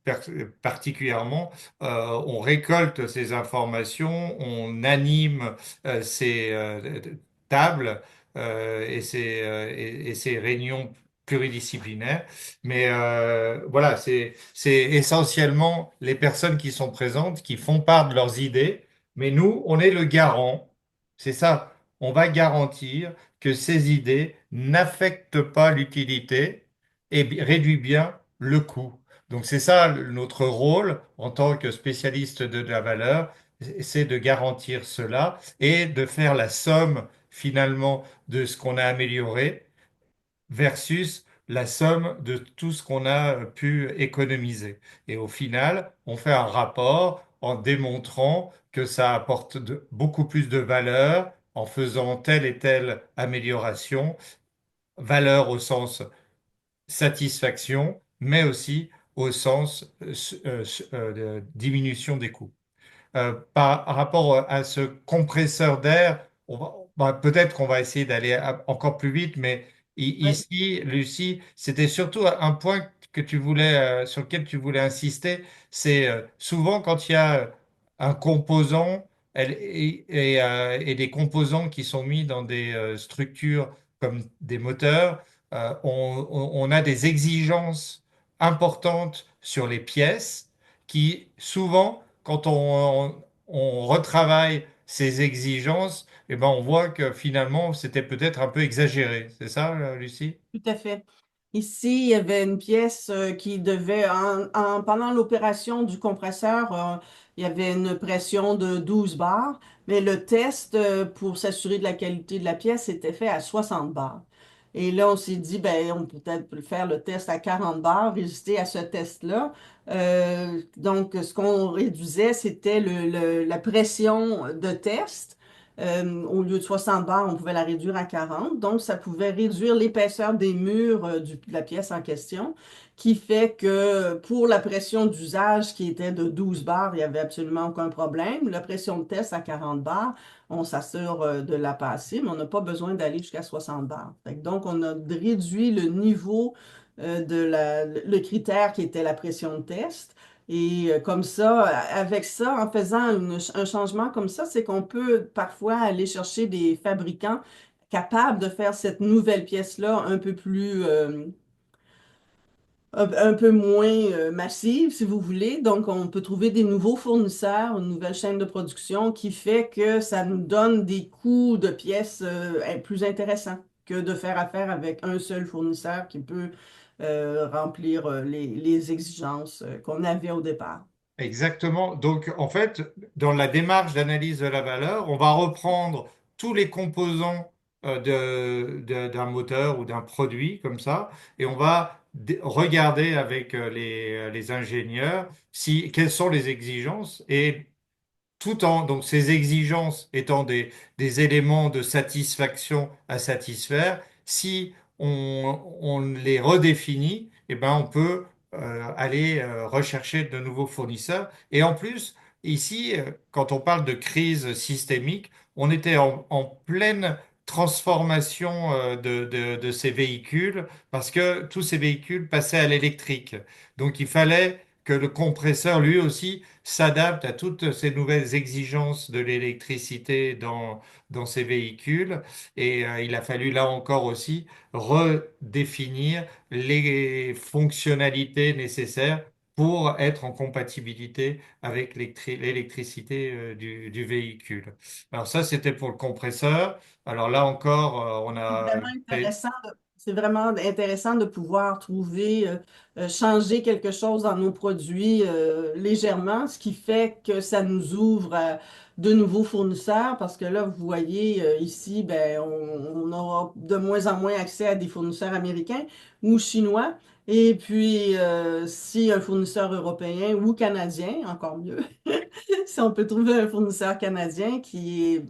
Speaker 1: particulièrement, on récolte ces informations, on anime ces tables et ces réunions pluridisciplinaires. Mais voilà, c'est essentiellement les personnes qui sont présentes, qui font part de leurs idées. Mais nous, on est le garant. C'est ça. On va garantir que ces idées n'affectent pas l'utilité et réduit bien le coût. Donc c'est ça notre rôle en tant que spécialiste de la valeur, c'est de garantir cela et de faire la somme finalement de ce qu'on a amélioré versus la somme de tout ce qu'on a pu économiser. Et au final, on fait un rapport en démontrant que ça apporte beaucoup plus de valeur en faisant telle et telle amélioration, valeur au sens satisfaction, mais aussi au sens de diminution des coûts. Par rapport à ce compresseur d'air, peut-être qu'on va essayer d'aller encore plus vite, mais
Speaker 2: Oui,
Speaker 1: ici, Lucie, c'était surtout un point que tu voulais, sur lequel tu voulais insister, c'est souvent quand il y a un composant et des composants qui sont mis dans des structures comme des moteurs, on a des exigences importantes sur les pièces qui souvent quand on retravaille ces exigences, eh ben, on voit que finalement, c'était peut-être un peu exagéré. C'est ça, Lucie?
Speaker 2: tout à fait. Ici, il y avait une pièce qui devait, pendant l'opération du compresseur, il y avait une pression de 12 bars, mais le test pour s'assurer de la qualité de la pièce était fait à 60 bars. Et là, on s'est dit, ben, on peut peut-être faire le test à 40 bars, résister à ce test-là. Donc, ce qu'on réduisait, c'était la pression de test. Au lieu de 60 bars, on pouvait la réduire à 40. Donc, ça pouvait réduire l'épaisseur des murs de la pièce en question, qui fait que pour la pression d'usage qui était de 12 bars, il n'y avait absolument aucun problème. La pression de test à 40 bars, on s'assure de la passer, mais on n'a pas besoin d'aller jusqu'à 60 bars. Donc, on a réduit le niveau le critère qui était la pression de test. Et comme ça, avec ça, en faisant un changement comme ça, c'est qu'on peut parfois aller chercher des fabricants capables de faire cette nouvelle pièce-là un peu moins massive, si vous voulez. Donc, on peut trouver des nouveaux fournisseurs, une nouvelle chaîne de production qui fait que ça nous donne des coûts de pièces plus intéressants que de faire affaire avec un seul fournisseur qui peut remplir les exigences qu'on avait au départ.
Speaker 1: Exactement. Donc, en fait, dans la démarche d'analyse de la valeur, on va reprendre tous les composants d'un moteur ou d'un produit comme ça, et on va regarder avec les ingénieurs quelles sont les exigences et tout en donc ces exigences étant des éléments de satisfaction à satisfaire, si on les redéfinit, eh ben on peut aller rechercher de nouveaux fournisseurs. Et en plus, ici, quand on parle de crise systémique, on était en pleine transformation de ces véhicules parce que tous ces véhicules passaient à l'électrique. Donc il fallait que le compresseur, lui aussi, s'adapte à toutes ces nouvelles exigences de l'électricité dans ces véhicules. Et il a fallu là encore aussi redéfinir les fonctionnalités nécessaires pour être en compatibilité avec l'électricité du véhicule. Alors ça, c'était pour le compresseur. Alors là encore, on a fait.
Speaker 2: C'est vraiment intéressant de pouvoir trouver, changer quelque chose dans nos produits légèrement, ce qui fait que ça nous ouvre à de nouveaux fournisseurs parce que là, vous voyez ici, ben, on aura de moins en moins accès à des fournisseurs américains ou chinois. Et puis, si un fournisseur européen ou canadien, encore mieux, si on peut trouver un fournisseur canadien qui est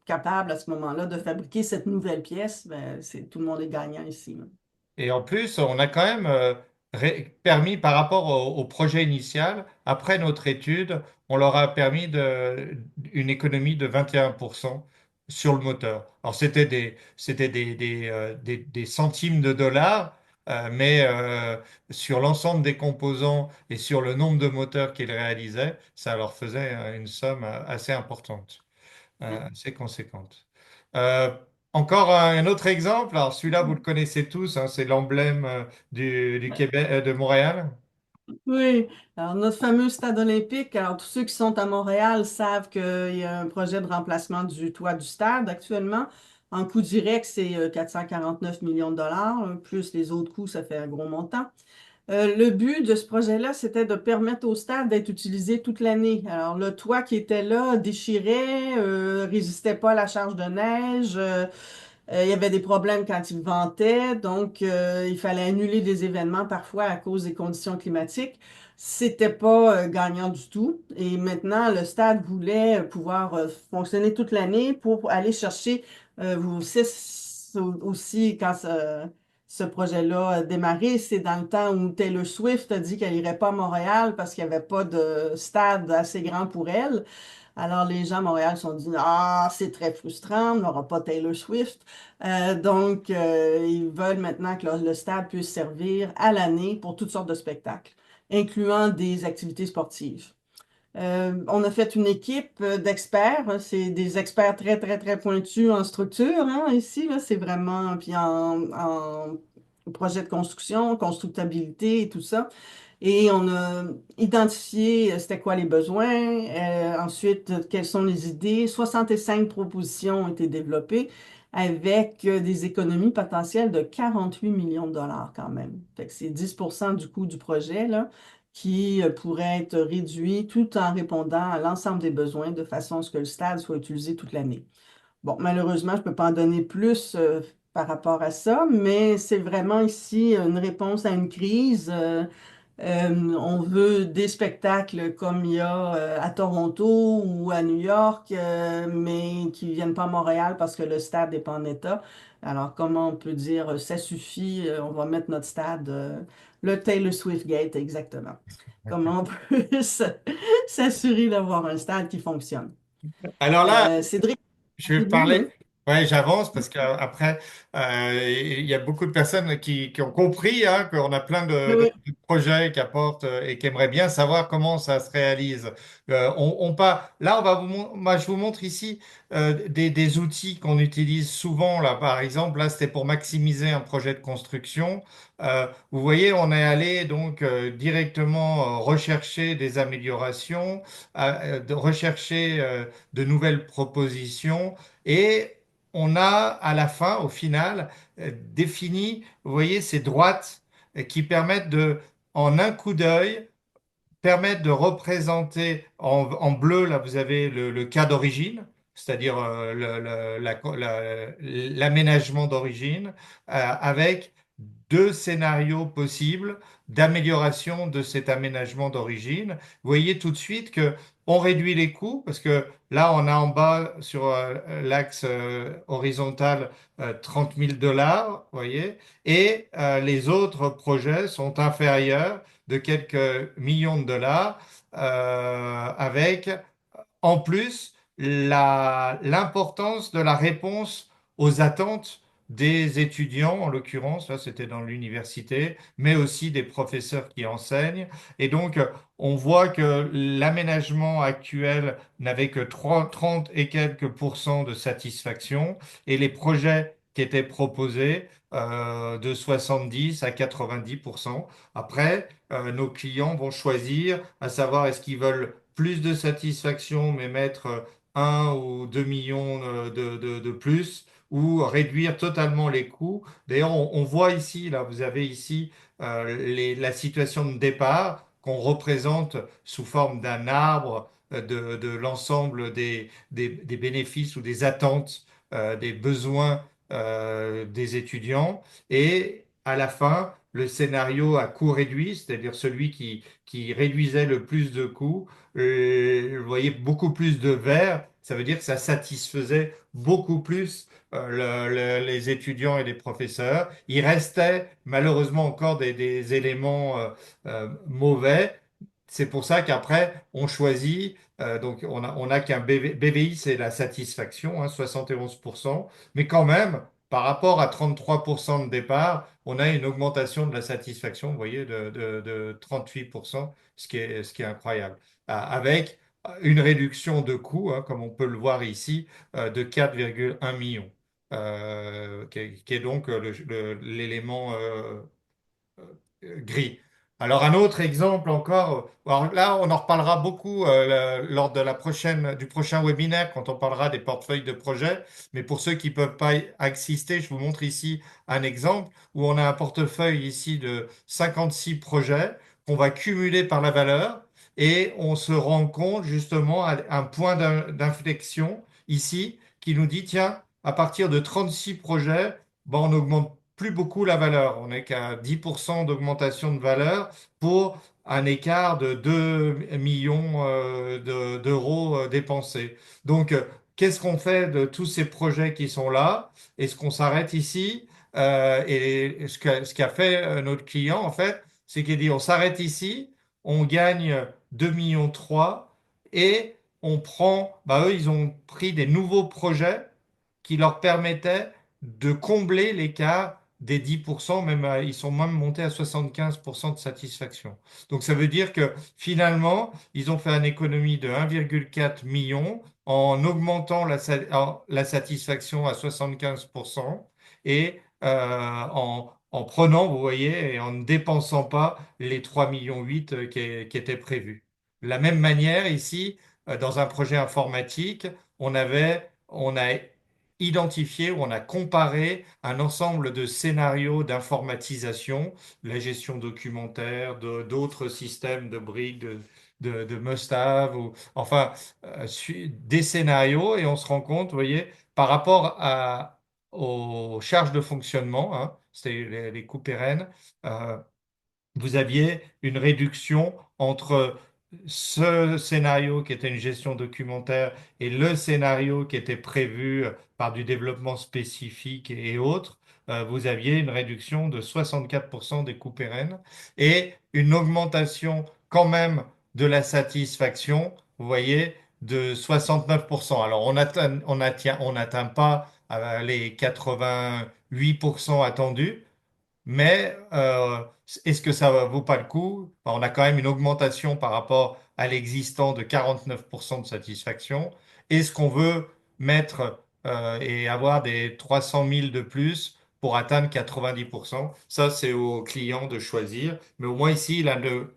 Speaker 2: capable à ce moment-là de fabriquer cette nouvelle pièce, ben, tout le monde est gagnant ici, là.
Speaker 1: Et en plus, on a quand même permis, par rapport au projet initial, après notre étude, on leur a permis une économie de 21% sur le moteur. Alors, c'était des centimes de dollars, mais sur l'ensemble des composants et sur le nombre de moteurs qu'ils réalisaient, ça leur faisait une somme assez importante, assez conséquente. Euh, Encore un autre exemple, alors celui-là vous le connaissez tous, hein, c'est l'emblème du Québec, de Montréal.
Speaker 2: Oui, alors notre fameux stade olympique, alors tous ceux qui sont à Montréal savent qu'il y a un projet de remplacement du toit du stade actuellement. En coût direct, c'est 449 millions de dollars, plus les autres coûts, ça fait un gros montant. Le but de ce projet-là, c'était de permettre au stade d'être utilisé toute l'année. Alors, le toit qui était là déchirait, résistait pas à la charge de neige. Il y avait des problèmes quand il ventait, donc il fallait annuler des événements parfois à cause des conditions climatiques. C'était pas gagnant du tout. Et maintenant, le stade voulait pouvoir fonctionner toute l'année pour aller chercher vous aussi quand ce projet-là a démarré. C'est dans le temps où Taylor Swift a dit qu'elle irait pas à Montréal parce qu'il n'y avait pas de stade assez grand pour elle. Alors, les gens à Montréal se sont dit, ah, c'est très frustrant, on n'aura pas Taylor Swift. Ils veulent maintenant que le stade puisse servir à l'année pour toutes sortes de spectacles, incluant des activités sportives. On a fait une équipe d'experts, hein. C'est des experts très, très, très pointus en structure, hein, ici, là. C'est vraiment, puis en projet de construction, constructabilité et tout ça. Et on a identifié c'était quoi les besoins, ensuite quelles sont les idées. 65 propositions ont été développées avec des économies potentielles de 48 millions de dollars quand même. Fait que c'est 10% du coût du projet là, qui pourrait être réduit tout en répondant à l'ensemble des besoins de façon à ce que le stade soit utilisé toute l'année. Bon, malheureusement, je ne peux pas en donner plus par rapport à ça, mais c'est vraiment ici une réponse à une crise. On veut des spectacles comme il y a à Toronto ou à New York, mais qui ne viennent pas à Montréal parce que le stade n'est pas en état. Alors, comment on peut dire, ça suffit, on va mettre notre stade, le Taylor Swift Gate, exactement. Comment on peut s'assurer d'avoir un stade qui fonctionne?
Speaker 1: Alors là,
Speaker 2: Cédric,
Speaker 1: je vais
Speaker 2: oui,
Speaker 1: parler.
Speaker 2: oui.
Speaker 1: Ouais, j'avance parce qu'après, il y a beaucoup de personnes qui ont compris hein, qu'on a plein
Speaker 2: Oui, oui.
Speaker 1: de projets qui apportent et qui aimeraient bien savoir comment ça se réalise. Là, moi, je vous montre ici des outils qu'on utilise souvent. Là, par exemple, là, c'était pour maximiser un projet de construction. Vous voyez, on est allé donc directement rechercher des améliorations, de rechercher de nouvelles propositions et on a à la fin, au final, défini, vous voyez, ces droites qui permettent en un coup d'œil, permettent de représenter en bleu, là vous avez le cas d'origine, c'est-à-dire l'aménagement d'origine, avec deux scénarios possibles d'amélioration de cet aménagement d'origine. Vous voyez tout de suite que on réduit les coûts parce que là on a en bas sur l'axe horizontal 30 000 dollars, vous voyez, et les autres projets sont inférieurs de quelques millions de dollars, avec en plus l'importance de la réponse aux attentes des étudiants, en l'occurrence, là c'était dans l'université, mais aussi des professeurs qui enseignent. Et donc, on voit que l'aménagement actuel n'avait que 30 et quelques pourcents de satisfaction, et les projets qui étaient proposés de 70 à 90%. Après, nos clients vont choisir, à savoir est-ce qu'ils veulent plus de satisfaction, mais mettre 1 ou 2 millions de plus, ou réduire totalement les coûts. D'ailleurs, on voit ici, là, vous avez ici la situation de départ qu'on représente sous forme d'un arbre de l'ensemble des bénéfices ou des attentes, des besoins des étudiants. Et à la fin, le scénario à coût réduit, c'est-à-dire celui qui réduisait le plus de coûts, vous voyez beaucoup plus de verre, ça veut dire que ça satisfaisait beaucoup plus les étudiants et les professeurs. Il restait malheureusement encore des éléments mauvais. C'est pour ça qu'après, on choisit, donc on a qu'un BVI, c'est la satisfaction, hein, 71%, mais quand même, par rapport à 33% de départ, on a une augmentation de la satisfaction, vous voyez, de 38%, ce qui est incroyable, avec une réduction de coûts, hein, comme on peut le voir ici, de 4,1 millions, qui est donc l'élément gris. Alors un autre exemple encore, alors là on en reparlera beaucoup lors de du prochain webinaire quand on parlera des portefeuilles de projets, mais pour ceux qui ne peuvent pas y assister, je vous montre ici un exemple où on a un portefeuille ici de 56 projets qu'on va cumuler par la valeur et on se rend compte justement à un point d'inflexion ici qui nous dit, tiens, à partir de 36 projets, bon, on n'augmente plus beaucoup la valeur, on n'est qu'à 10% d'augmentation de valeur pour un écart de 2 millions d'euros dépensés. Donc, qu'est-ce qu'on fait de tous ces projets qui sont là? Est-ce qu'on s'arrête ici? Et ce qu'a fait notre client, en fait, c'est qu'il dit on s'arrête ici, on gagne 2,3 millions et on prend, bah eux, ils ont pris des nouveaux projets qui leur permettaient de combler l'écart des 10%, même ils sont même montés à 75% de satisfaction. Donc ça veut dire que finalement, ils ont fait une économie de 1,4 million en augmentant la satisfaction à 75% et en prenant, vous voyez, et en ne dépensant pas les 3,8 millions qui étaient prévus. De la même manière, ici, dans un projet informatique, on a identifié ou on a comparé un ensemble de scénarios d'informatisation, la gestion documentaire, d'autres systèmes de briques, de must-have, ou enfin des scénarios, et on se rend compte, vous voyez, par rapport aux charges de fonctionnement, hein, c'est les coûts pérennes, euh, vous aviez une réduction entre ce scénario qui était une gestion documentaire et le scénario qui était prévu par du développement spécifique et autres. Vous aviez une réduction de 64% des coûts pérennes et une augmentation quand même de la satisfaction, vous voyez, de 69%. Alors on n'atteint pas les 88% attendus, mais est-ce que ça vaut pas le coup? Enfin, on a quand même une augmentation par rapport à l'existant de 49% de satisfaction. Est-ce qu'on veut mettre et avoir des 300 000 de plus pour atteindre 90%? Ça, c'est au client de choisir. Mais au moins ici,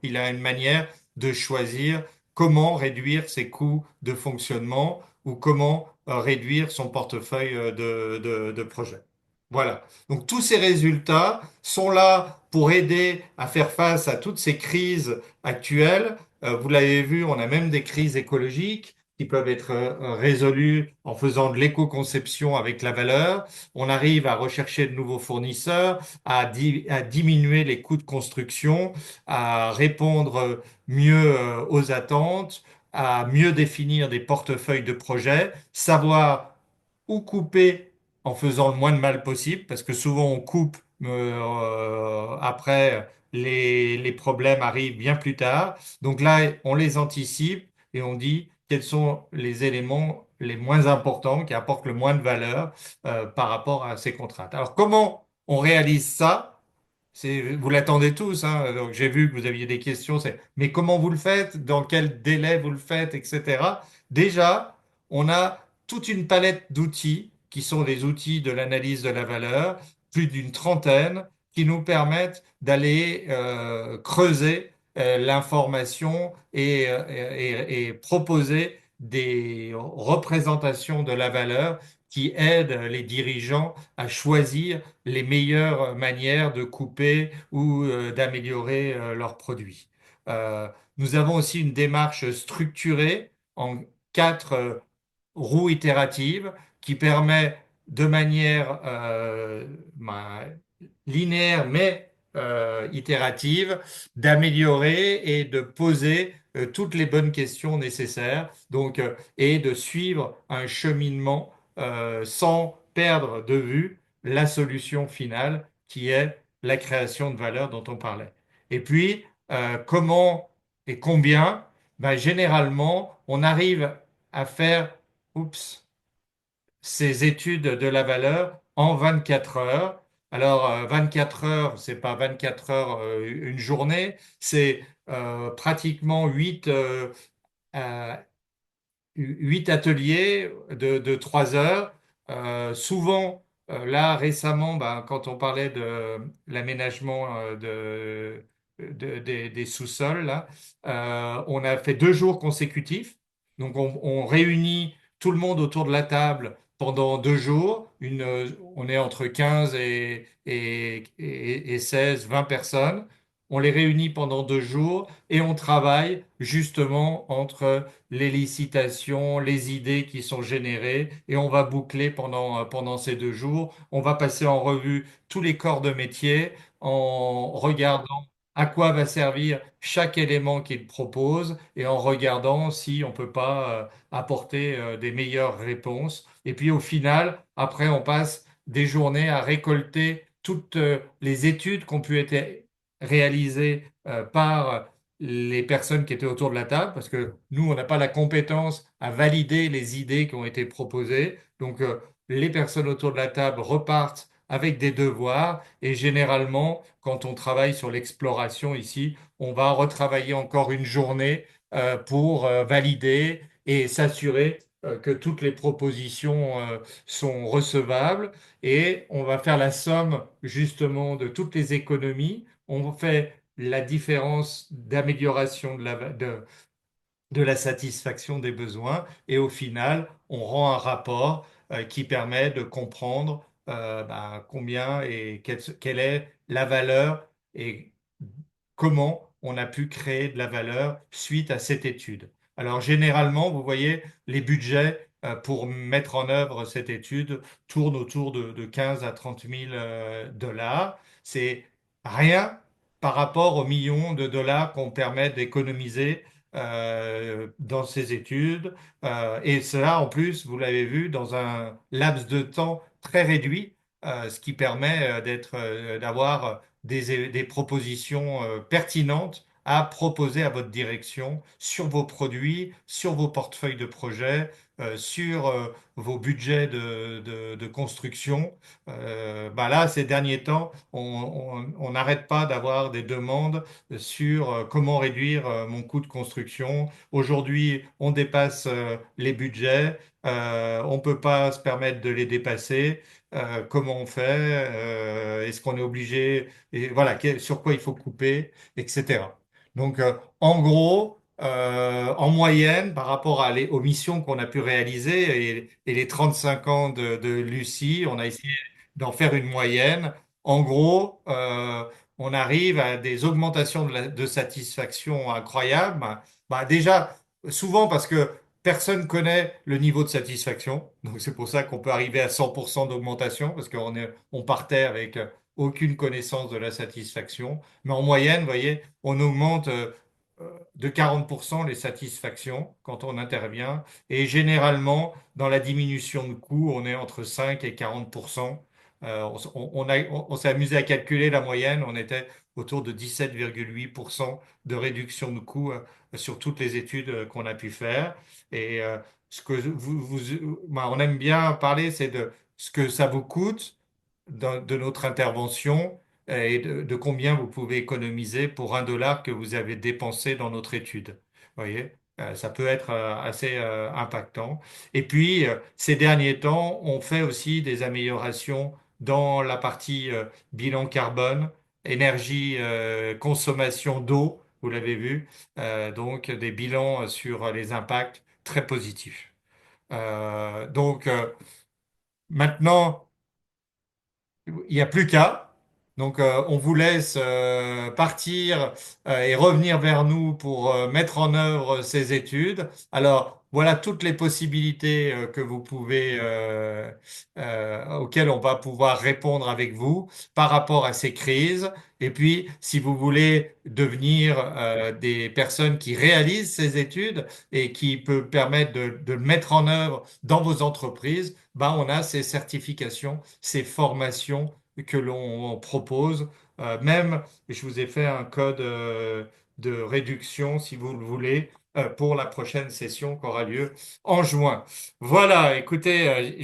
Speaker 1: il a une manière de choisir comment réduire ses coûts de fonctionnement ou comment réduire son portefeuille de projet. Voilà. Donc tous ces résultats sont là pour aider à faire face à toutes ces crises actuelles. Vous l'avez vu, on a même des crises écologiques qui peuvent être résolues en faisant de l'éco-conception avec la valeur. On arrive à rechercher de nouveaux fournisseurs, à diminuer les coûts de construction, à répondre mieux aux attentes, à mieux définir des portefeuilles de projets, savoir où couper en faisant le moins de mal possible, parce que souvent on coupe, après les problèmes arrivent bien plus tard. Donc là, on les anticipe et on dit quels sont les éléments les moins importants qui apportent le moins de valeur par rapport à ces contraintes. Alors comment on réalise ça? Vous l'attendez tous, hein, donc j'ai vu que vous aviez des questions. Mais comment vous le faites? Dans quel délai vous le faites, etc. Déjà, on a toute une palette d'outils qui sont des outils de l'analyse de la valeur, plus d'une trentaine, qui nous permettent d'aller creuser l'information et proposer des représentations de la valeur qui aident les dirigeants à choisir les meilleures manières de couper ou d'améliorer leurs produits. Euh, Nous avons aussi une démarche structurée en quatre roues itératives qui permet de manière linéaire mais itérative d'améliorer et de poser toutes les bonnes questions nécessaires et de suivre un cheminement sans perdre de vue la solution finale qui est la création de valeur dont on parlait. Et puis, comment et combien? Ben, généralement, on arrive à faire, oups, ces études de la valeur en 24 heures. Alors, 24 heures, c'est pas 24 heures une journée, c'est pratiquement 8 ateliers de 3 heures. Souvent, là récemment, ben, quand on parlait de l'aménagement des sous-sols là. On a fait 2 jours consécutifs. Donc on réunit tout le monde autour de la table pendant 2 jours. On est entre 15 et 16, 20 personnes. On les réunit pendant 2 jours et on travaille justement entre les licitations, les idées qui sont générées et on va boucler pendant ces 2 jours. On va passer en revue tous les corps de métier en regardant à quoi va servir chaque élément qu'il propose et en regardant si on peut pas apporter des meilleures réponses. Et puis au final, après, on passe des journées à récolter toutes les études qui ont pu être réalisées par les personnes qui étaient autour de la table, parce que nous, on n'a pas la compétence à valider les idées qui ont été proposées. Donc, les personnes autour de la table repartent avec des devoirs et généralement, quand on travaille sur l'exploration ici, on va retravailler encore une journée pour valider et s'assurer que toutes les propositions sont recevables et on va faire la somme justement de toutes les économies. On fait la différence d'amélioration de la satisfaction des besoins et au final, on rend un rapport qui permet de comprendre combien et quelle est la valeur et comment on a pu créer de la valeur suite à cette étude. Alors généralement, vous voyez, les budgets pour mettre en œuvre cette étude tournent autour de 15 à 30 000 dollars. C'est rien par rapport aux millions de dollars qu'on permet d'économiser dans ces études. Et cela, en plus, vous l'avez vu, dans un laps de temps très réduit, ce qui permet d'avoir des propositions pertinentes à proposer à votre direction sur vos produits, sur vos portefeuilles de projets, sur vos budgets de construction. Là, ces derniers temps, on n'arrête pas d'avoir des demandes sur comment réduire mon coût de construction. Aujourd'hui, on dépasse les budgets, on ne peut pas se permettre de les dépasser. Comment on fait? Est-ce qu'on est obligé? Et voilà, sur quoi il faut couper, etc. Donc, en gros, en moyenne, par rapport aux missions qu'on a pu réaliser et les 35 ans de Lucie, on a essayé d'en faire une moyenne. En gros, on arrive à des augmentations de satisfaction incroyables. Déjà, souvent parce que personne connaît le niveau de satisfaction. Donc, c'est pour ça qu'on peut arriver à 100% d'augmentation parce on partait avec aucune connaissance de la satisfaction. Mais en moyenne, vous voyez, on augmente de 40% les satisfactions quand on intervient. Et généralement, dans la diminution de coûts, on est entre 5 et 40%. On s'est amusé à calculer la moyenne. On était autour de 17,8% de réduction de coûts sur toutes les études qu'on a pu faire. Et ce que on aime bien parler, c'est de ce que ça vous coûte de notre intervention et de combien vous pouvez économiser pour 1 dollar que vous avez dépensé dans notre étude. Vous voyez, ça peut être assez impactant. Et puis, ces derniers temps, on fait aussi des améliorations dans la partie bilan carbone, énergie, consommation d'eau, vous l'avez vu, donc des bilans sur les impacts très positifs. Maintenant, il n'y a plus qu'à. Donc, on vous laisse partir et revenir vers nous pour mettre en œuvre ces études. Alors, voilà toutes les possibilités que vous pouvez, auxquelles on va pouvoir répondre avec vous par rapport à ces crises. Et puis, si vous voulez devenir des personnes qui réalisent ces études et qui peut permettre de le mettre en œuvre dans vos entreprises, on a ces certifications, ces formations que l'on propose. Même, je vous ai fait un code de réduction, si vous le voulez, pour la prochaine session qui aura lieu en juin. Voilà, écoutez,